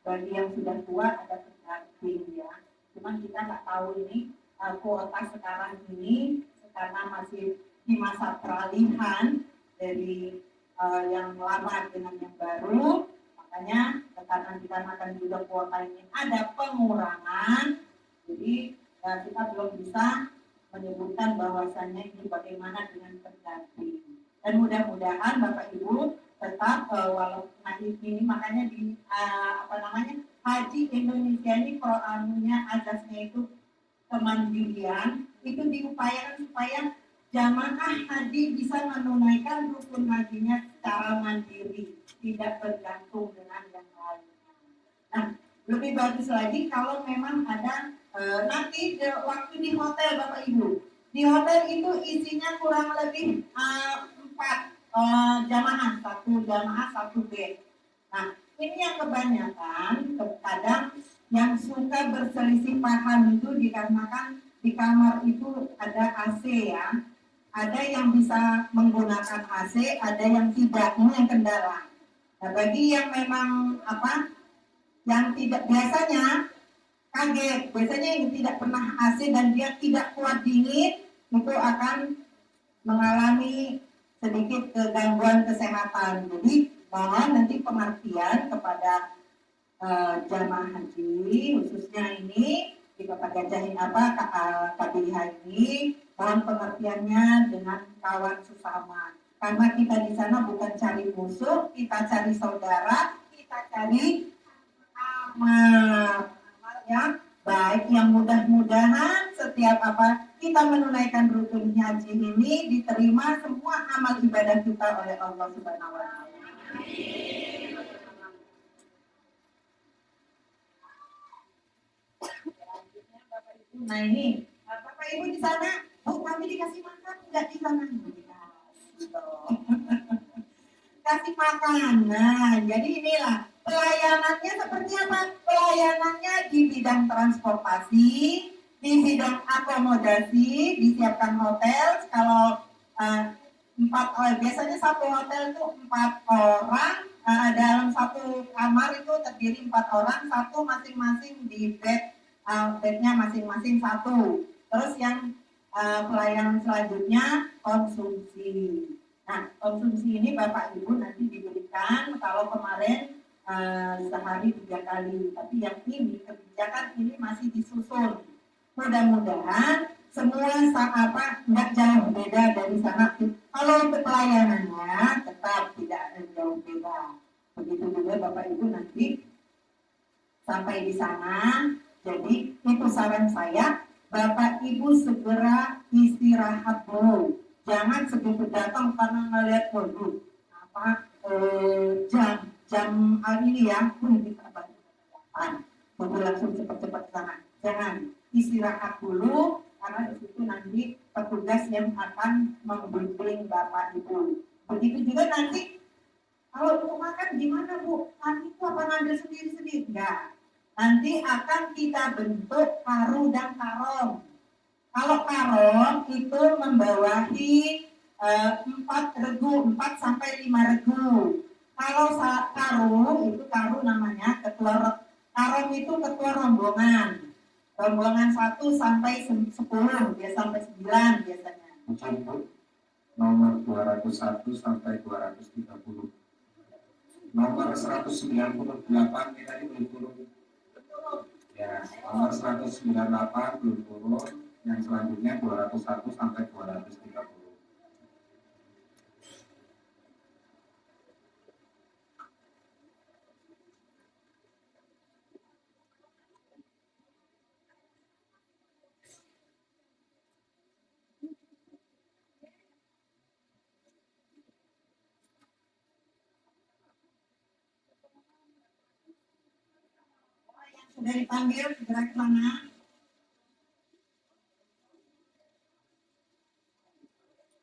bagi yang sudah tua ada pendamping ya. Cuman kita nggak tahu ini kuota sekarang ini karena masih di masa peralihan dari yang lama dengan yang baru, makanya dikarenakan juga kuota ini ada pengurangan, jadi kita belum bisa menyebutkan bahwasannya ini bagaimana dengan pendamping. Dan mudah-mudahan Bapak Ibu tetap walaupun ini makanya di Haji Indonesia ini azasnya itu kemandirian, itu diupayakan supaya jamaah haji bisa menunaikan rukun hajinya secara mandiri, tidak bergantung dengan yang lainnya. Nah, lebih bagus lagi kalau memang ada nanti waktu di hotel Bapak Ibu. Di hotel itu isinya kurang lebih 4 jamaah, 1 jamaah 1 bed. Nah, ini yang kebanyakan kadang yang suka berselisih paham itu dikarenakan di kamar itu ada AC ya. Ada yang bisa menggunakan AC, ada yang tidak. Ini yang kendala. Nah, bagi yang memang yang tidak biasanya kaget, biasanya yang tidak pernah AC dan dia tidak kuat dingin, itu akan mengalami sedikit gangguan kesehatan. Jadi mohon nanti pengertian kepada jamaah haji khususnya ini di Kota Gajah KBIH ini, mohon pengertiannya dengan kawan sesama. Karena kita di sana bukan cari musuh, kita cari saudara, kita cari amal yang baik, yang mudah-mudahan setiap kita menunaikan rukun haji ini diterima semua amal ibadah kita oleh Allah Subhanahu wa taala. Nah ini Bapak Ibu di sana, Bu kami dikasih makan nggak di sana? Dikasih dong. Kasih makan. Nah, jadi inilah pelayanannya seperti apa? Pelayanannya di bidang transportasi, di bidang akomodasi, disiapkan hotel. Kalau biasanya satu hotel itu 4 orang, dalam satu kamar itu terdiri 4 orang, satu masing-masing di bednya masing-masing satu. Terus yang pelayanan selanjutnya konsumsi. Nah, konsumsi ini Bapak Ibu nanti diberikan kalau kemarin sehari 3 kali, tapi yang ini kebijakan ini masih disusun. Mudah-mudahan semua nggak jauh beda dari sana. Kalau untuk pelayanannya tetap tidak ada jauh beda. Begitu juga Bapak Ibu nanti sampai di sana. Jadi itu saran saya, Bapak Ibu segera istirahat dulu. Jangan segitu datang karena ngeliat waduh jam ini ya, kita baru langsung cepat-cepat sana. Jangan, istirahat dulu karena di situ nanti petugas yang akan membimbing Bapak Ibu. Begitu juga nanti kalau mau makan gimana Bu? Nanti itu apa ngambil sendiri-sendiri? Enggak. Nanti akan kita bentuk karu dan karong. Kalau karong itu membawahi 4 regu, 4 sampai 5 regu. Kalau karu namanya ketua, karong itu ketua rombongan. Rombongan 1 sampai 10, dia sampai 9 biasanya. Nomor 201 sampai 230. Nomor 198 kita ini belum turun. Ya, nomor 198 belum turun. Yang selanjutnya 201 sampai 230. Sudah dipanggil segera ke mana?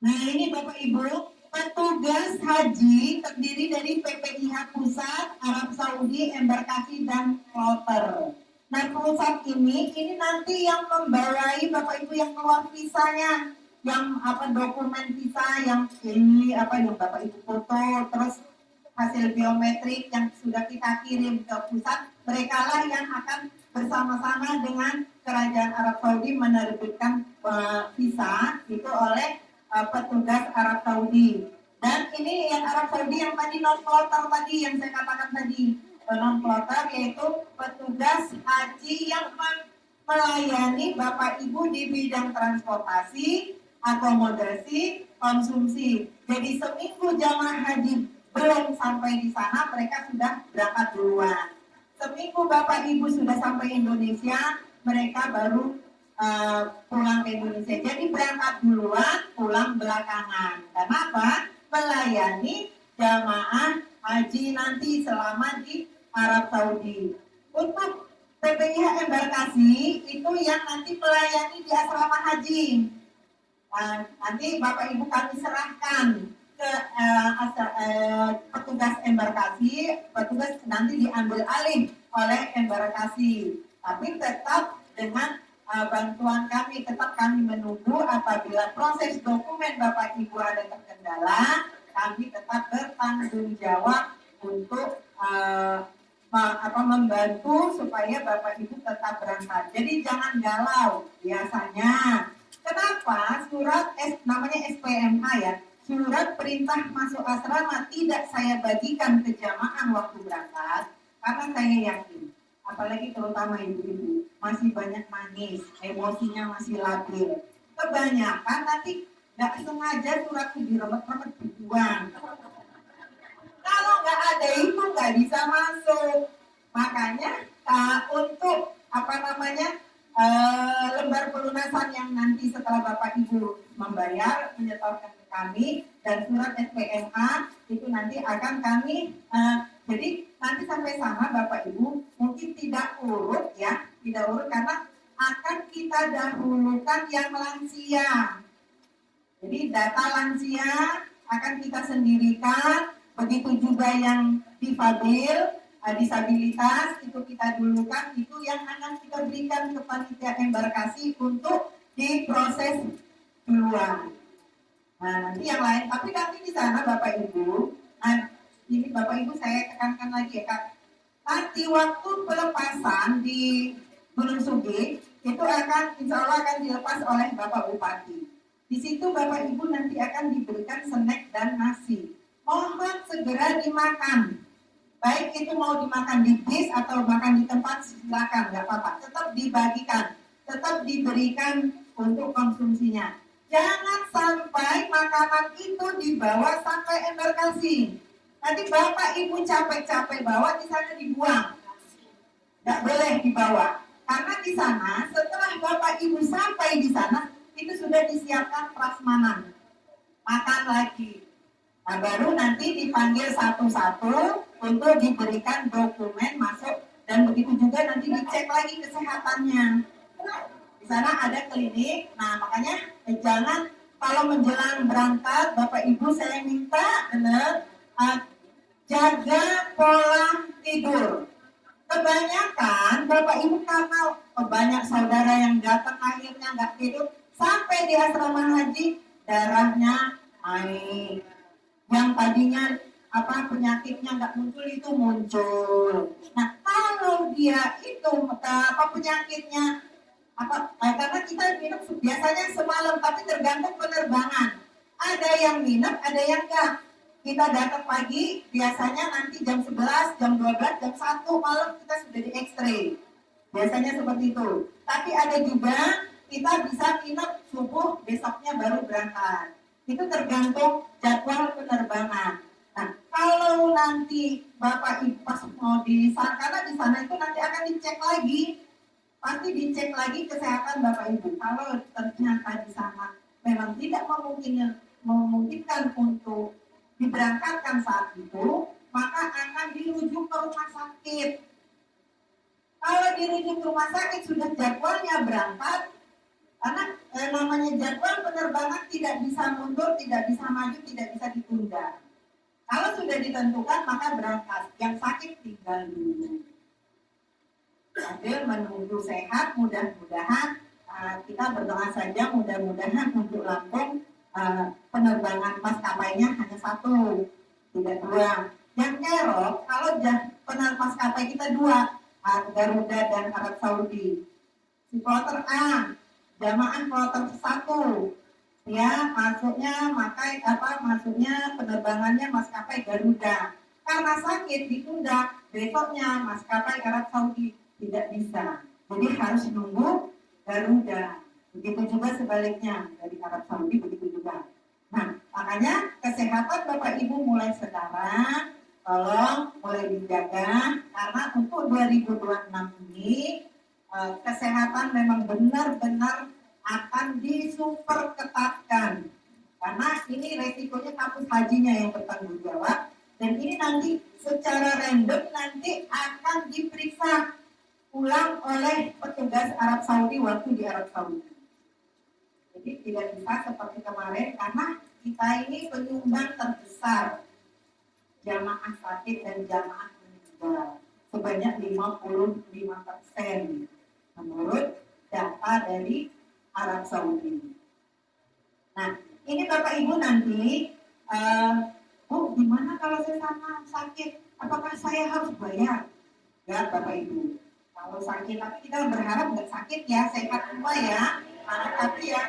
Nah ini Bapak Ibu, petugas haji terdiri dari PPIH Pusat, Arab Saudi, Embarkasi, dan Kloter. Nah pusat ini nanti yang membawahi Bapak Ibu yang keluar visanya, yang dokumen visa yang ini yang Bapak Ibu foto, terus hasil biometrik yang sudah kita kirim ke pusat, mereka lah yang akan bersama-sama dengan Kerajaan Arab Saudi menerbitkan visa itu oleh petugas Arab Saudi. Dan ini yang Arab Saudi yang tadi non-kloter tadi yang saya katakan tadi, non-kloter yaitu petugas haji yang melayani Bapak Ibu di bidang transportasi, akomodasi, konsumsi. Jadi seminggu jamaah haji belum sampai di sana, mereka sudah berangkat duluan. Seminggu Bapak Ibu sudah sampai Indonesia, mereka baru pulang ke Indonesia. Jadi berangkat duluan, pulang belakangan. Kenapa? Melayani jamaah haji nanti selama di Arab Saudi. Untuk PPIH Embarkasi itu yang nanti melayani di asrama haji. Nanti Bapak Ibu kami serahkan ke petugas embarkasi, petugas nanti diambil alih oleh embarkasi. Tapi tetap dengan bantuan kami, tetap kami menunggu apabila proses dokumen Bapak Ibu ada terkendala, kami tetap bertanggung jawab untuk membantu supaya Bapak Ibu tetap berangkat. Jadi jangan galau biasanya. Kenapa surat namanya SPMH ya? Surat perintah masuk asrama tidak saya bagikan ke jamaah waktu berangkat karena saya yakin, apalagi terutama ibu-ibu masih banyak nangis, emosinya masih labil. Kebanyakan nanti nggak sengaja surat itu diremet-remet dibuang. Kalau nggak ada itu nggak bisa masuk. Makanya untuk lembar pelunasan yang nanti setelah Bapak Ibu membayar menyetorkan ke kami dan surat SPMA itu nanti akan kami jadi nanti sampai sana Bapak Ibu mungkin tidak urut karena akan kita dahulukan yang lansia. Jadi data lansia akan kita sendirikan, begitu juga yang difabel, disabilitas itu kita dulukan, itu yang akan kita berikan ke panitia embarkasi untuk diproses duluan. Nah, nanti yang lain, tapi nanti di sana Bapak Ibu, ini Bapak Ibu saya tekankan lagi ya Kak, nanti waktu pelepasan di Gunung Sugi itu akan insya Allah akan dilepas oleh Bapak Bupati. Di situ Bapak Ibu nanti akan diberikan snack dan nasi. Mohon segera dimakan. Baik itu mau dimakan di bis atau makan di tempat, silakan, nggak apa-apa. Tetap dibagikan, tetap diberikan untuk konsumsinya. Jangan sampai makanan itu dibawa sampai embarkasi. Nanti Bapak Ibu capek-capek bawa, di sana dibuang. Nggak boleh dibawa. Karena di sana setelah Bapak Ibu sampai di sana itu sudah disiapkan prasmanan. Makan lagi. Nah, baru nanti dipanggil satu-satu untuk diberikan dokumen masuk dan begitu juga nanti dicek lagi kesehatannya. Di sana ada klinik. Nah, makanya jangan kalau menjelang berangkat Bapak Ibu saya minta benar jaga pola tidur. Kebanyakan Bapak Ibu karena banyak saudara yang datang akhirnya nggak tidur sampai di asrama haji darahnya naik. Yang tadinya penyakitnya nggak muncul itu muncul. Nah kalau dia itu penyakitnya karena kita minum biasanya semalam tapi tergantung penerbangan. Ada yang minum, ada yang enggak. Kita datang pagi, biasanya nanti jam 11, jam 12, jam 1 malam kita sudah di X-ray. Biasanya seperti itu. Tapi ada juga kita bisa nginep subuh, besoknya baru berangkat. Itu tergantung jadwal penerbangan. Nah, kalau nanti Bapak Ibu pas mau di sana, karena di sana itu nanti akan dicek lagi, pasti dicek lagi kesehatan Bapak Ibu. Kalau ternyata di sana memang tidak memungkinkan untuk diberangkatkan saat itu, maka akan dirujuk ke rumah sakit. Kalau dirujuk ke rumah sakit sudah jadwalnya berangkat, karena namanya jadwal penerbangan tidak bisa mundur, tidak bisa maju, tidak bisa ditunda. Kalau sudah ditentukan maka berangkat, yang sakit tinggal dulu. Sambil menunggu sehat, mudah-mudahan kita berdoa saja, mudah-mudahan untuk Lampung penerbangan maskapainya hanya satu, tidak dua. Yang kerok, kalau penerbangan maskapai kita dua, Garuda dan Arab Saudi. Si kloter A, jamaah kloter 1, ya masuknya penerbangannya maskapai Garuda. Karena sakit ditunda, besoknya maskapai Arab Saudi tidak bisa. Jadi harus nunggu Garuda. Begitu juga sebaliknya dari Arab Saudi begitu juga. Nah, makanya kesehatan Bapak Ibu mulai sekarang tolong mulai dijaga karena untuk 2026 ini kesehatan memang benar-benar akan disuper ketatkan. Karena ini resikonya kampus hajinya yang bertanggung jawab dan ini nanti secara random nanti akan diperiksa ulang oleh petugas Arab Saudi waktu di Arab Saudi. Jadi tidak bisa seperti kemarin karena kita ini penyumbang terbesar jamaah sakit dan jamaah meninggal sebanyak 55% menurut data dari Arab Saudi. Nah, ini Bapak Ibu nanti, Bu, gimana kalau saya sama sakit? Apakah saya harus bayar? Ya, Bapak Ibu. Kalau sakit, tapi kita berharap nggak sakit ya, sehat semua ya. Tapi ya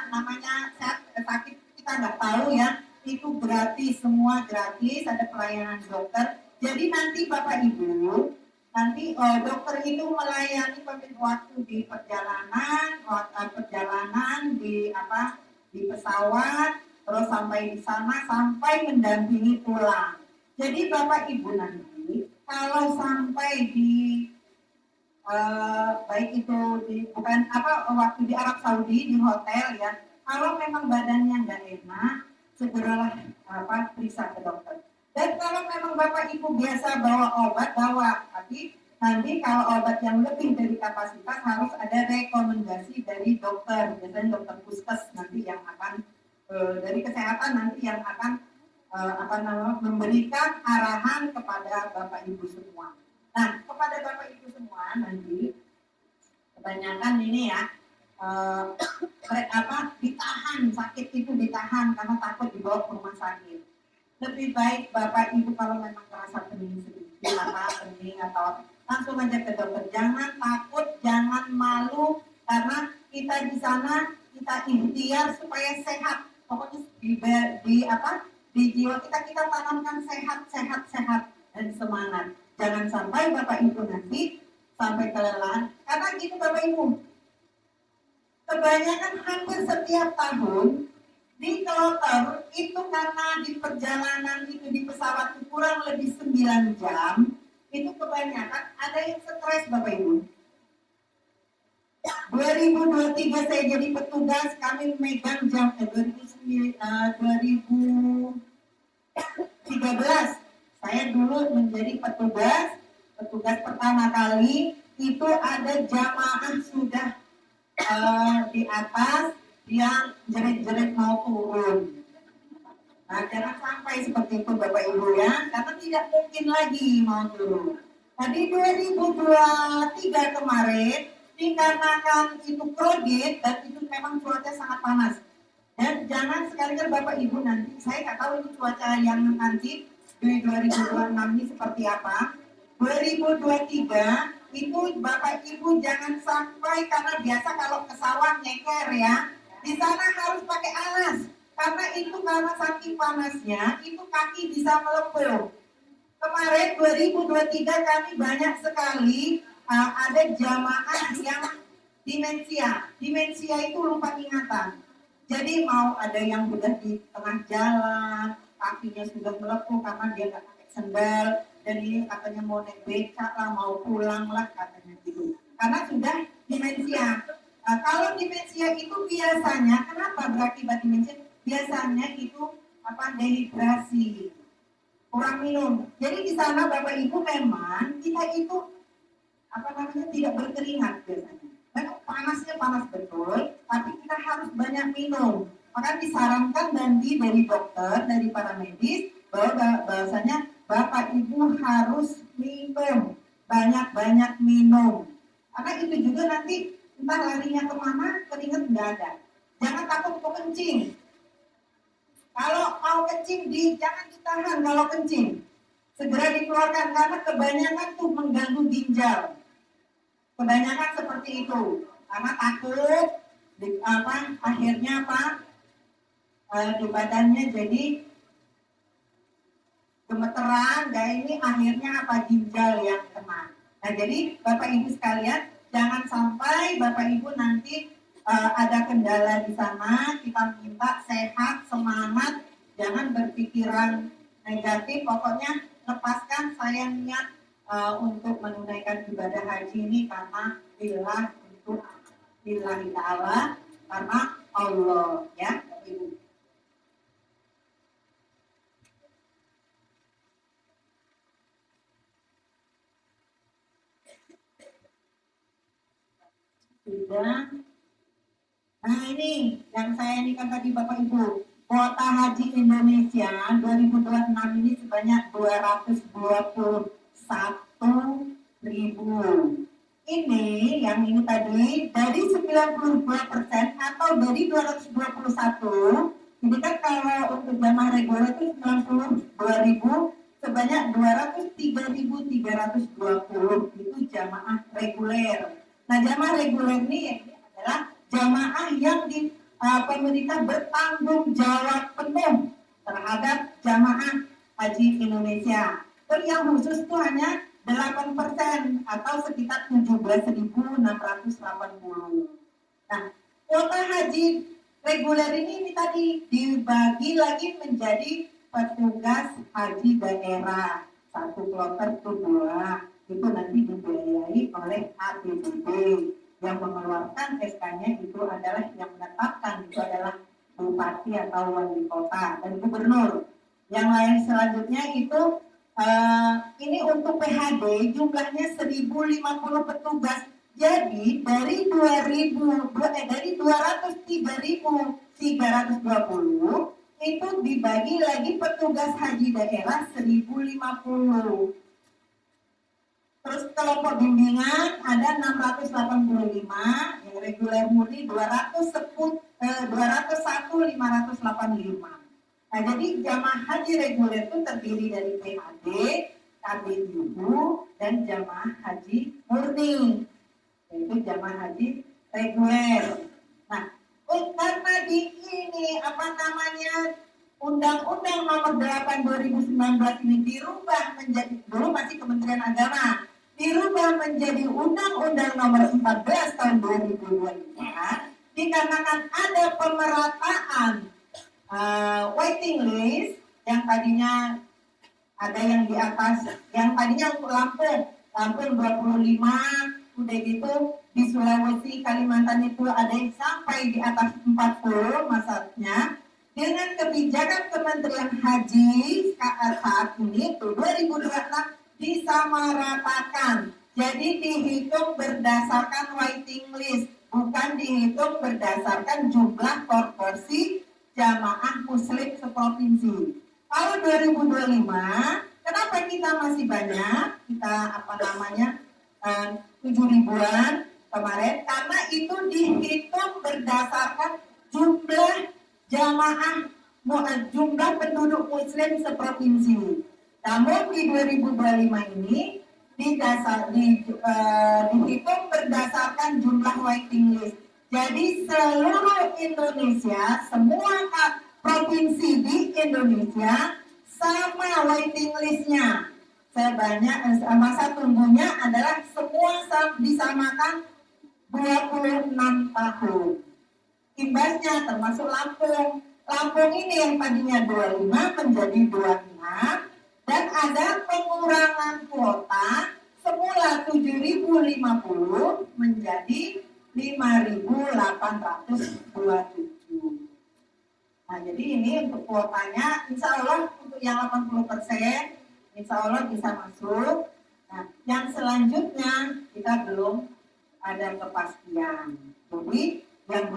namanya sakit kita nggak tahu ya. Itu gratis, semua gratis, ada pelayanan dokter. Jadi nanti Bapak Ibu, nanti dokter itu melayani waktu di perjalanan di pesawat, terus sampai di sana sampai mendampingi pulang. Jadi Bapak Ibu nanti kalau sampai di baik itu waktu di Arab Saudi di hotel ya, kalau memang badannya nggak enak, segeralah periksa ke dokter. Dan kalau memang Bapak Ibu biasa bawa obat, bawa. Tapi Nanti kalau obat yang lebih dari kapasitas harus ada rekomendasi dari dokter, biasanya dokter puskes nanti yang akan dari kesehatan nanti yang akan memberikan arahan kepada Bapak Ibu semua. Nah, kepada Bapak Ibu semua nanti kebanyakan ini ya ditahan, sakit itu ditahan karena takut dibawa ke rumah sakit. Lebih baik Bapak Ibu kalau memang merasa pening sedikit pening atau langsung aja ke dokter. Jangan takut, jangan malu karena kita di sana kita ikhtiar supaya sehat. Pokoknya di jiwa kita tanamkan sehat dan semangat. Jangan sampai Bapak Ibu nanti sampai kelelahan. Karena gitu Bapak Ibu, kebanyakan hampir setiap tahun di kloter itu karena di perjalanan itu di pesawat kurang lebih 9 jam, itu kebanyakan ada yang stres Bapak Ibu. 2023 saya jadi petugas, kami megang jam 2013 saya dulu menjadi petugas pertama kali itu ada jamaah sudah di atas yang jerit-jerit mau turun. Nah, jangan sampai seperti itu Bapak Ibu ya, karena tidak mungkin lagi mau turun. Tadi 2023 kemarin dikarenakan itu kredit dan itu memang cuaca sangat panas. Dan jangan sekali-kali Bapak Ibu nanti, saya nggak tahu ini cuaca yang nanti di 2026 ini seperti apa. 2023 itu Bapak Ibu jangan sampai, karena biasa kalau ke sawah nyeker ya, di sana harus pakai alas. Karena saking panasnya, itu kaki bisa melepuh. Kemarin 2023 kami banyak sekali ada jamaah yang demensia. Demensia itu lupa ingatan. Jadi mau ada yang udah di tengah jalan, kakinya sudah melepuh karena dia nggak pakai sendal, dan ini katanya mau naik becak lah, mau pulang lah katanya gitu. Karena sudah demensia. Kalau demensia itu biasanya, kenapa berakibat demensia? Biasanya itu dehidrasi, kurang minum. Jadi di sana Bapak Ibu memang kita itu tidak berkeringat biasanya. Memang panasnya panas betul, tapi kita harus banyak minum. Maka disarankan dari dokter, dari para medis, bahwasanya Bapak Ibu harus minum, banyak-banyak minum. Karena itu juga nanti entah larinya kemana, keringat nggak ada. Jangan takut mau kencing. Kalau mau kencing, jangan ditahan kalau kencing. Segera dikeluarkan karena kebanyakan tuh mengganggu ginjal. Kebanyakan seperti itu. Karena takut akhirnya di badannya jadi gemeteran, dan ini akhirnya ginjal yang kena. Nah, jadi Bapak Ibu sekalian, jangan sampai Bapak Ibu nanti ada kendala di sana. Kita minta sehat, semangat, jangan berpikiran negatif. Pokoknya lepaskan, saya niat untuk menunaikan ibadah haji ini karena lillahi ta'ala, karena Allah ya Bapak Ibu. Sudah. Nah, ini yang saya indikan tadi Bapak Ibu, kuota haji Indonesia 2026 ini sebanyak 221.000. Ini yang ini tadi dari 92% atau dari 221. Ini kan kalau untuk jamaah reguler itu 92.000, sebanyak 203.320 itu jamaah reguler. Nah, jamaah reguler ini adalah jamaah yang pemerintah bertanggung jawab penuh terhadap jamaah haji Indonesia. Terus yang khusus itu hanya 8% atau sekitar 17.680. Nah, kuota haji reguler ini tadi dibagi lagi menjadi petugas haji daerah. Satu kloter itu 2. Itu nanti dibiayai oleh APBD. Yang mengeluarkan SK-nya itu adalah, yang menetapkan itu adalah bupati atau wali kota dan gubernur. Yang lain selanjutnya itu Ini untuk PHD jumlahnya 1050 petugas. Jadi dari 203.320 itu dibagi lagi petugas haji daerah 1050. Terus kelompok bimbingan ada 685, yang reguler murni 201.585. Nah, jadi jamaah haji reguler itu terdiri dari PHD, KBU, dan jamaah haji murni, yaitu jamaah haji reguler. Nah, karena di ini Undang-Undang Nomor 8 2019 ini dirubah menjadi, dulu masih Kementerian Agama, dirubah menjadi Undang-Undang Nomor 14 tahun 2024, dikarenakan ada pemerataan waiting list yang tadinya ada yang di atas, yang tadinya untuk Lampung 25, udah gitu di Sulawesi, Kalimantan itu ada yang sampai di atas 40 masanya. Dengan kebijakan Kementerian Haji saat ini tuh 2026 disamaratakan. Jadi dihitung berdasarkan waiting list, bukan dihitung berdasarkan jumlah proporsi jamaah muslim seprovinsi. Kalau 2025, kenapa kita masih banyak? Kita 7.000-an kemarin, karena itu dihitung berdasarkan jumlah jamaah jumlah penduduk muslim seprovinsi. Namun di 2025 ini dihitung berdasarkan jumlah waiting list. Jadi seluruh Indonesia, semua provinsi di Indonesia sama waiting listnya. Sebanyak masa tunggunya adalah semua disamakan 26 tahun. Imbasnya termasuk Lampung. Lampung ini yang tadinya 25 menjadi 26, dan ada pengurangan kuota semula 7.050 menjadi 5.827. Nah, jadi ini untuk kuotanya, insya Allah untuk yang 80%, insya Allah bisa masuk. Nah, yang selanjutnya kita belum ada kepastian. Jadi yang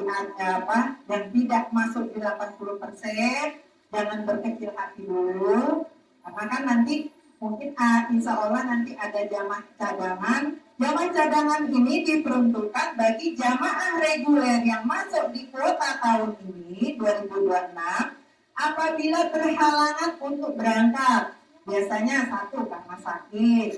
tidak masuk di 80%, jangan berkecil hati dulu, karena kan nanti mungkin insya Allah nanti ada jamaah cadangan. Jamaah cadangan ini diperuntukkan bagi jamaah reguler yang masuk di kuota tahun ini 2026 apabila berhalangan untuk berangkat. Biasanya satu karena sakit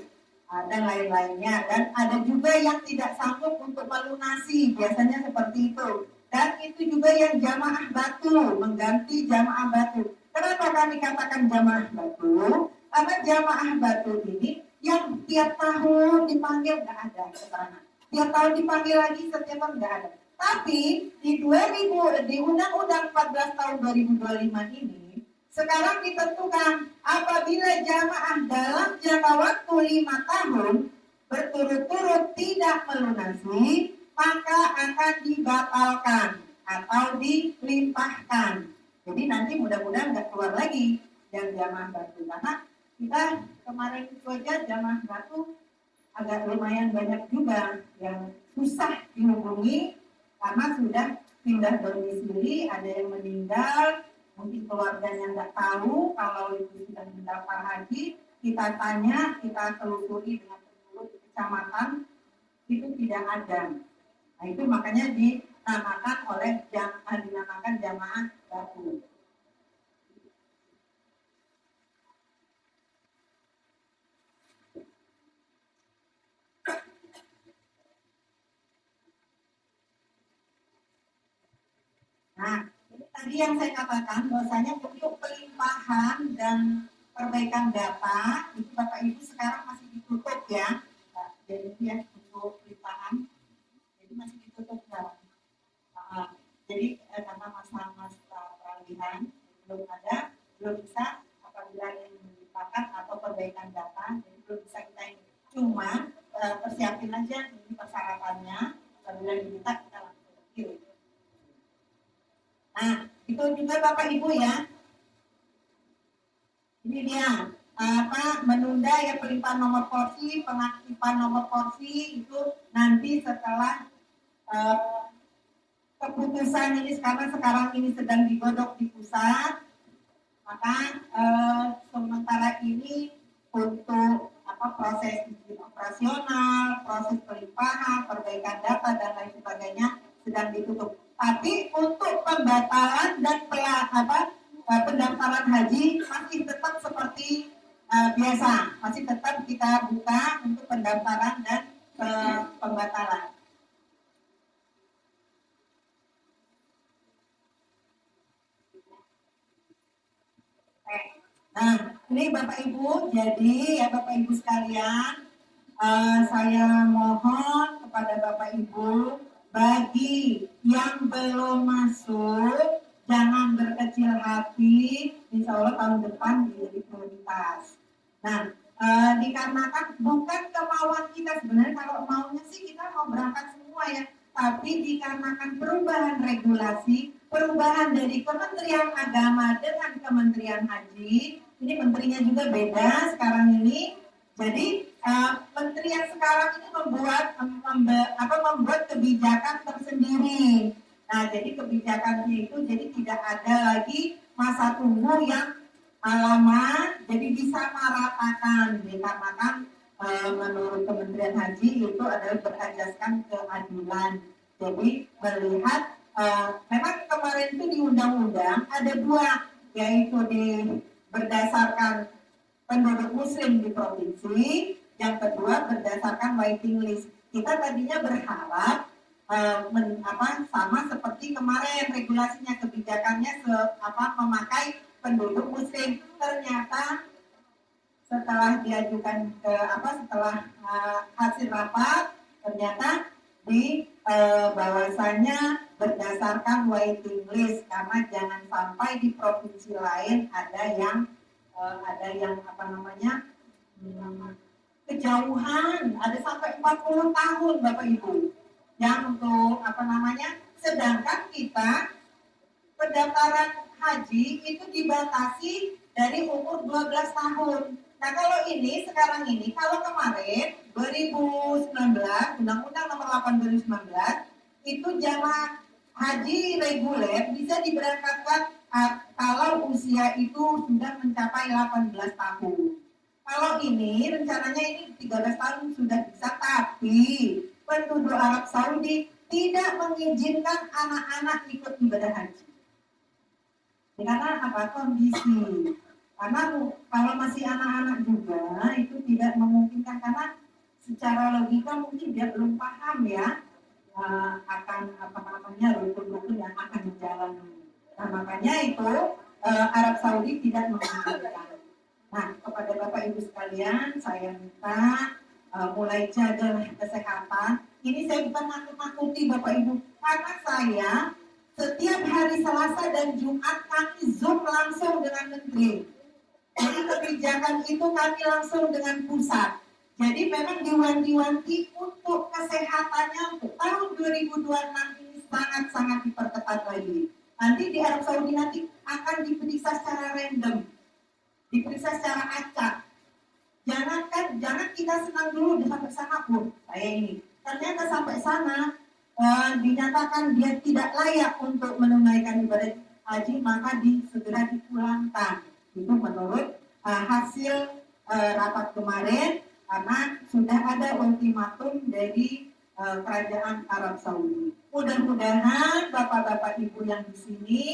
dan lain-lainnya, dan ada juga yang tidak sanggup untuk melunasi, biasanya seperti itu. Dan itu juga yang jamaah batu, mengganti jamaah batu. Kenapa kami katakan jamaah batu? Karena jamaah batu ini yang tiap tahun dipanggil nggak ada keterangan, tiap tahun dipanggil lagi setiap tahun nggak ada. Tapi di Undang-Undang 14 tahun 2025 ini sekarang ditentukan apabila jamaah dalam jangka waktu 5 tahun berturut-turut tidak melunasi, maka akan dibatalkan atau dilimpahkan. Jadi nanti mudah-mudahan nggak keluar lagi yang jamaah batu, karena kita kemarin itu aja jamaah batu agak lumayan banyak juga yang susah dihubungi karena sudah pindah domisili, ada yang meninggal, mungkin keluarganya nggak tahu kalau itu sudah mendaftar haji. Kita tanya, kita telusuri dengan pengurus kecamatan, itu tidak ada. Nah, itu makanya dinamakan jamaah batu. Nah, ini tadi yang saya katakan bahwasanya untuk pelimpahan dan perbaikan data itu Bapak Ibu sekarang masih ditutup ya. Nah, jadi ya untuk pelimpahan jadi masih ditutup ya. Jadi karena masa-masa peralihan belum bisa apabila yang melimpahkan atau perbaikan data, jadi belum bisa kita ini. Cuma persiapin aja ini persyaratannya, apabila diminta kita langsung kirim. Nah, itu juga Bapak Ibu ya. Ini dia. menunda ya pelimpahan nomor porsi, pengaktifan nomor porsi itu nanti setelah keputusan ini sekarang ini sedang digodok di pusat, maka sementara ini untuk proses izin operasional, proses pelimpahan, perbaikan data dan lain sebagainya sedang ditutup. Tapi untuk pembatalan dan pendaftaran haji masih tetap seperti biasa, masih tetap kita buka untuk pendaftaran dan pembatalan. Nah, ini Bapak Ibu, jadi ya Bapak Ibu sekalian, saya mohon kepada Bapak Ibu, bagi yang belum masuk, jangan berkecil hati, insya Allah tahun depan menjadi prioritas. Nah, dikarenakan bukan kemauan kita, sebenarnya kalau maunya sih kita mau berangkat semua ya, tapi dikarenakan perubahan regulasi, perubahan dari Kementerian Agama dengan Kementerian Haji, ini menterinya juga beda sekarang ini. Jadi menteri yang sekarang ini membuat kebijakan tersendiri. Nah, jadi kebijakannya itu jadi tidak ada lagi masa tunggu yang lama, jadi disamaratakan, dikarenakan menurut Kementerian Haji itu adalah berajaskan keadilan. Jadi melihat memang kemarin itu di undang-undang ada dua, yaitu berdasarkan penduduk muslim di provinsi, yang kedua berdasarkan waiting list. Kita tadinya berharap sama seperti kemarin regulasinya, kebijakannya memakai penduduk muslim. Ternyata setelah diajukan setelah hasil rapat, ternyata di bahwasanya berdasarkan waiting list, karena jangan sampai di provinsi lain ada yang kejauhan, ada sampai 40 tahun Bapak Ibu, yang untuk sedangkan kita pendaftaran haji itu dibatasi dari umur 12 tahun. Nah, kalau ini sekarang ini, kalau kemarin 2019 Undang-Undang Nomor 8 2019 itu jamaah haji reguler bisa diberangkatkan kalau usia itu sudah mencapai 18 tahun. Kalau ini rencananya ini 13 tahun sudah bisa, tapi penduduk Arab Saudi tidak mengizinkan anak-anak ikut ibadah haji. Karena kondisi. Karena kalau masih anak-anak juga itu tidak memungkinkan, karena secara logika mungkin dia belum paham ya akan rukun-rukun yang akan dijalani. Nah, makanya itu Arab Saudi tidak mengizinkan. Nah, kepada Bapak Ibu sekalian, saya minta mulai jaga kesehatan. Ini saya bukan nakut-nakuti Bapak Ibu, karena saya setiap hari Selasa dan Jumat kami Zoom langsung dengan Menteri. Jadi kebijakan itu kami langsung dengan pusat. Jadi memang diwanti-wanti untuk kesehatannya untuk tahun 2026 ini sangat-sangat diperketat lagi. Nanti di Arab Saudi nanti akan diperiksa secara random, diperiksa secara acak. Jangan kita senang dulu sampai sana pun saya ini. Ternyata sampai sana dinyatakan dia tidak layak untuk menunaikan ibadah haji, maka segera dipulangkan. Itu menurut hasil rapat kemarin, karena sudah ada ultimatum dari kerajaan Arab Saudi. Mudah-mudahan Bapak-bapak Ibu yang di sini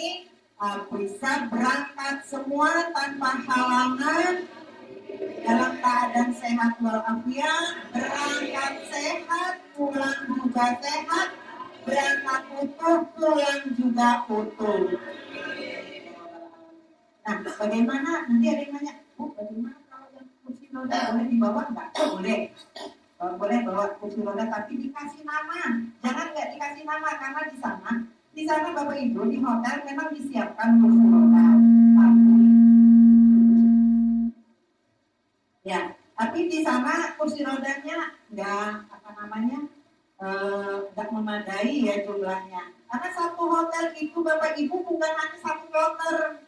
bisa berangkat semua tanpa halangan, dalam keadaan sehat walafiat, berangkat sehat, pulang juga sehat, berangkat utuh, pulang juga utuh. Nah, bagaimana? Nanti ada yang nanya, Bu, bagaimana kalau yang kursi roda boleh dibawa nggak? Boleh. Boleh bawa kursi roda, tapi dikasih nama. Jangan nggak dikasih nama, karena di sana Bapak Ibu di hotel memang disiapkan kursi roda. Tapi di sana kursi rodanya nggak memadai ya jumlahnya. Karena satu hotel itu Bapak Ibu bukan hanya satu kloter,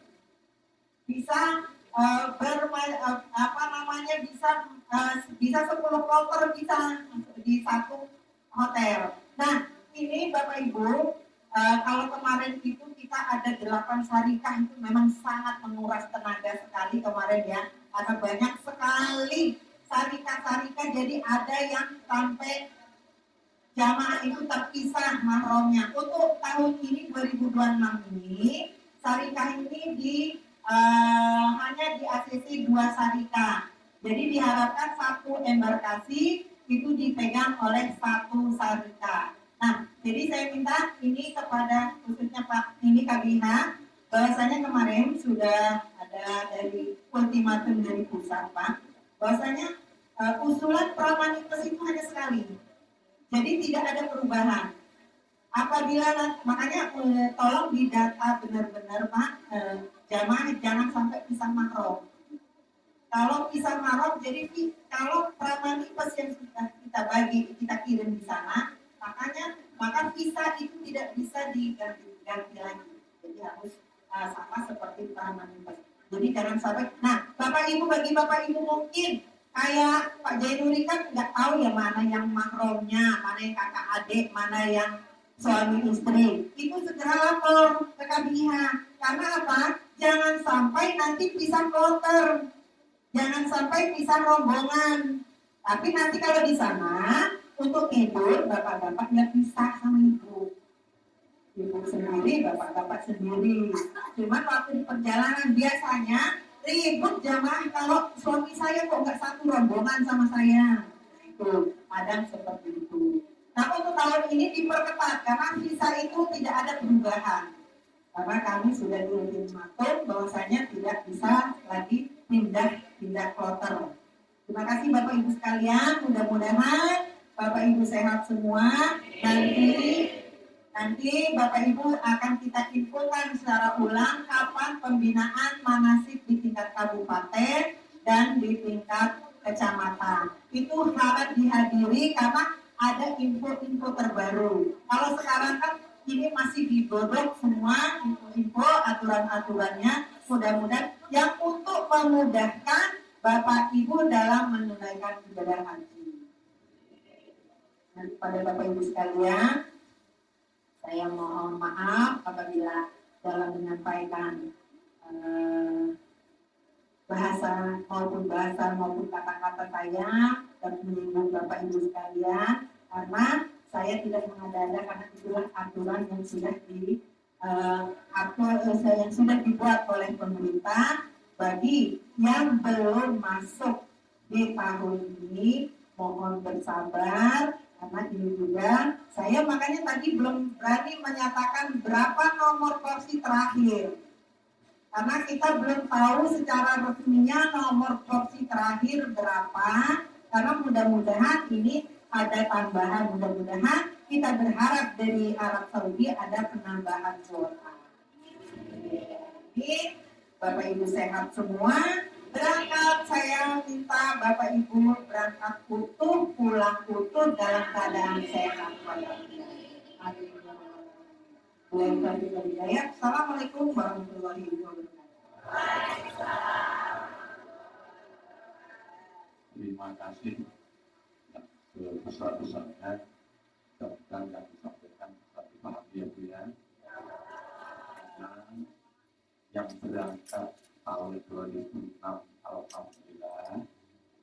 bisa apa namanya bisa 10 kloter bisa di satu hotel. Nah, ini Bapak Ibu, kalau kemarin itu kita ada 8 syarikah itu memang sangat menguras tenaga sekali kemarin ya, karena banyak sekali syarikah-syarikah, jadi ada yang sampai jamaah itu terpisah mahramnya. Untuk tahun ini 2026 ini, syarikah ini hanya di ACC 2 syarikah. Jadi diharapkan satu embarkasi itu dipegang oleh satu syarikah. Nah, jadi saya minta ini kepada khususnya Pak ini KBH, bahwasanya kemarin sudah ada dari ultimatum dari pusat Pak, bahwasanya usulan pramanites itu hanya sekali. Jadi tidak ada perubahan. Apabila makanya tolong didata benar-benar Pak, jamaah jangan sampai pisah mahram. Kalau pisah mahram, jadi kalau pramanites yang sudah kita bagi, kita kirim di sana, maka visa itu tidak bisa diganti lagi. Jadi harus sama seperti pramanites. Jadi jangan sampai. Nah, Bapak Ibu, bagi Bapak Ibu mungkin kayak Pak Jainuri kan nggak tahu ya mana yang mahramnya, mana yang kakak adik, mana yang suami istri. Itu segera lapor ke KBH. Karena apa? Jangan sampai nanti pisah kloter, jangan sampai pisah rombongan. Tapi nanti kalau di sana untuk tidur bapak-bapak nggak pisah sama ibu sendiri, bapak-bapak sendiri. Cuman waktu di perjalanan biasanya ribut jamaah kalau suami saya kok nggak satu rombongan sama saya. Itu kadang seperti itu. Nah, untuk tahun ini diperketat karena visa itu tidak ada perubahan. Karena kami sudah diultimatum bahwasanya tidak bisa lagi pindah kloter. Terima kasih Bapak Ibu sekalian, mudah-mudahan Bapak Ibu sehat semua. Nanti Bapak Ibu akan kita infokan secara ulang kapan pembinaan manasik di tingkat kabupaten dan di tingkat kecamatan. Itu harap dihadiri karena ada info-info terbaru. Kalau sekarang kan ini masih digodok semua info-info aturan-aturannya. Mudah-mudahan yang untuk memudahkan Bapak Ibu dalam menunaikan ibadah haji. Dan pada Bapak Ibu sekalian, saya mohon maaf apabila dalam menyampaikan bahasa maupun kata-kata saya dan menyinggung Bapak Ibu sekalian, karena saya tidak mengada-ada, karena itulah aturan yang sudah dibuat oleh pemerintah. Bagi yang belum masuk di tahun ini, mohon bersabar, karena ini juga saya makanya tadi belum berani menyatakan berapa nomor porsi terakhir, karena kita belum tahu secara resminya nomor porsi terakhir berapa. Karena mudah-mudahan ini ada tambahan, mudah-mudahan kita berharap dari Arab Saudi ada penambahan kuota. Ini Bapak Ibu sehat semua. Berangkat, saya minta Bapak Ibu berangkat utuh, pulang utuh dalam keadaan sehat. Assalamualaikum warahmatullahi wabarakatuh. Terima kasih sebesar-besarnya dan yang disampaikan satu pahami ya. Yang berangkat tahun 2006 alhamdulillah,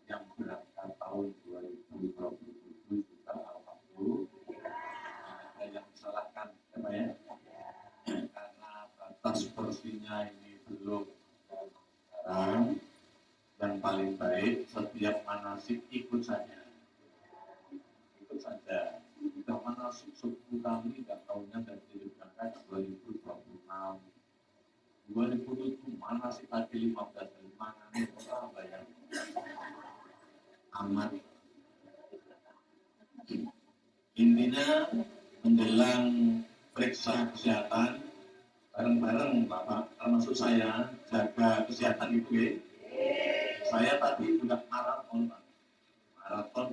yang berangkat tahun 2027 juga alhamdulillah. Ada yang disalahkan ya, karena batas porsinya ini belum sekarang. Yang paling baik setiap manasik ikut saja. Kita manasik 10 kali nggak tahunya dari berangkat 2026. 2007 manasik lagi 15 kali, mana nih orang bayar amat. Intinya menjelang periksa kesehatan bareng-bareng Bapak, termasuk saya, jaga kesehatan itu ya. Saya tadi juga maraton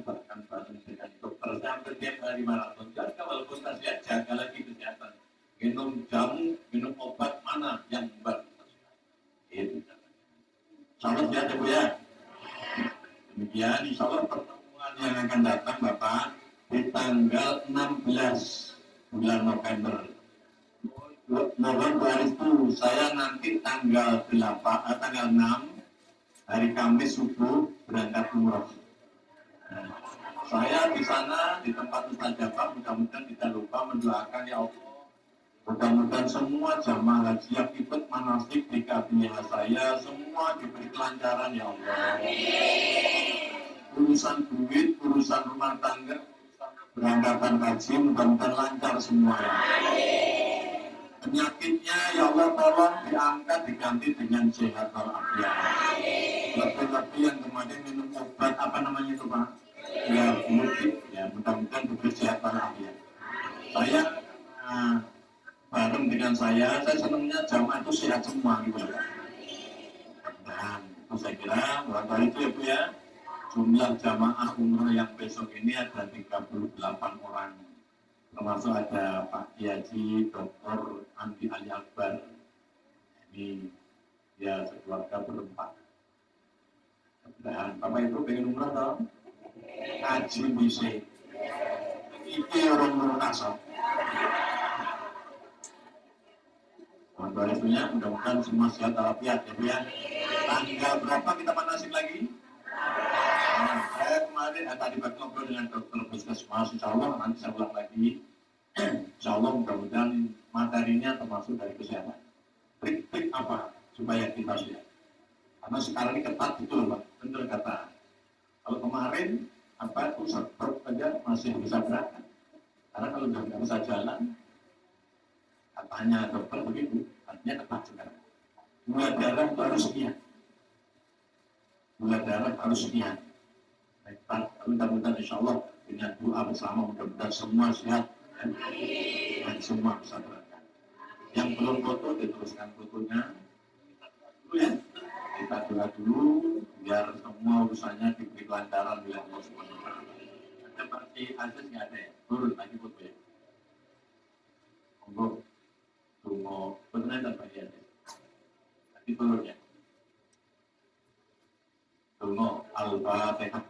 bahkan bareng dengan dokter, hampir tiap hari maraton. Jaga walaupun kasihan, jaga lagi kesehatan. Minum jamu, minum obat mana yang membuat itu. kemudian insya Allah pertemuan yang akan datang Bapak di tanggal 16 bulan November. November itu saya nanti tanggal 6 hari Kamis subuh berangkat umroh. Nah, saya di sana di tempat Ustaz Jafar, mudah-mudahan tidak lupa mendoakan ya Allah. Mudah-mudahan semua jamaah haji yang ikut manasik di kabinnya saya semua diberi kelancaran ya Allah. Urusan duit, urusan rumah tangga, berangkatan haji mudah-mudahan lancar semua ya. Penyakitnya ya Allah tolong diangkat diganti dengan sehat walafiat. Lebih-lebih yang kemarin minum obat apa namanya itu Pak? Ya mudik ya mudah-mudahan diberi sehat walafiat. Saya bareng dengan saya senangnya jamaah itu sehat semua gitu ya. Dan itu saya kira waktu itu ya Bu ya, jumlah jamaah umroh yang besok ini ada 38 orang. Termasuk ada Pak Haji Dr. Andi Ali Akbar. Ini ya sekeluarga berempat. Dan Bapak Ibu pengen umroh toh? Haji bisa. Iki orang Nurunasa. Kawan-kawan mudah-mudahan semua sehat walafiat ya Bu ya. Tanggal berapa kita manasik lagi? Nah, saya kemarin tadi ngobrol dengan dokter puskesmas, insya Allah nanti saya ulang lagi. Insya Allah mudah-mudahan materinya termasuk dari kesehatan. Trik-trik apa supaya kita sehat? Karena sekarang ini ketat itu loh Pak, benar kata. Kalau kemarin apa itu sektor aja masih bisa berangkat. Karena kalau nggak bisa jalan, katanya dokter begitu, artinya ketat sekarang. Gula darah itu harus sekian. Gula darah harus sekian. Mudah-mudahan insya Allah dengan doa bersama mudah-mudahan semua sehat dan semua bisa berangkat. Yang belum foto diteruskan fotonya dulu ya. Kita doa dulu biar semua urusannya diberi kelancaran oleh Allah Subhanahu wa Ta'ala. Ada Pak Aziz nggak ada ya? Turun lagi foto ya. Monggo tunggu benar Pak Aziz. Nanti turun ya. Tunggu Al-Fatihah.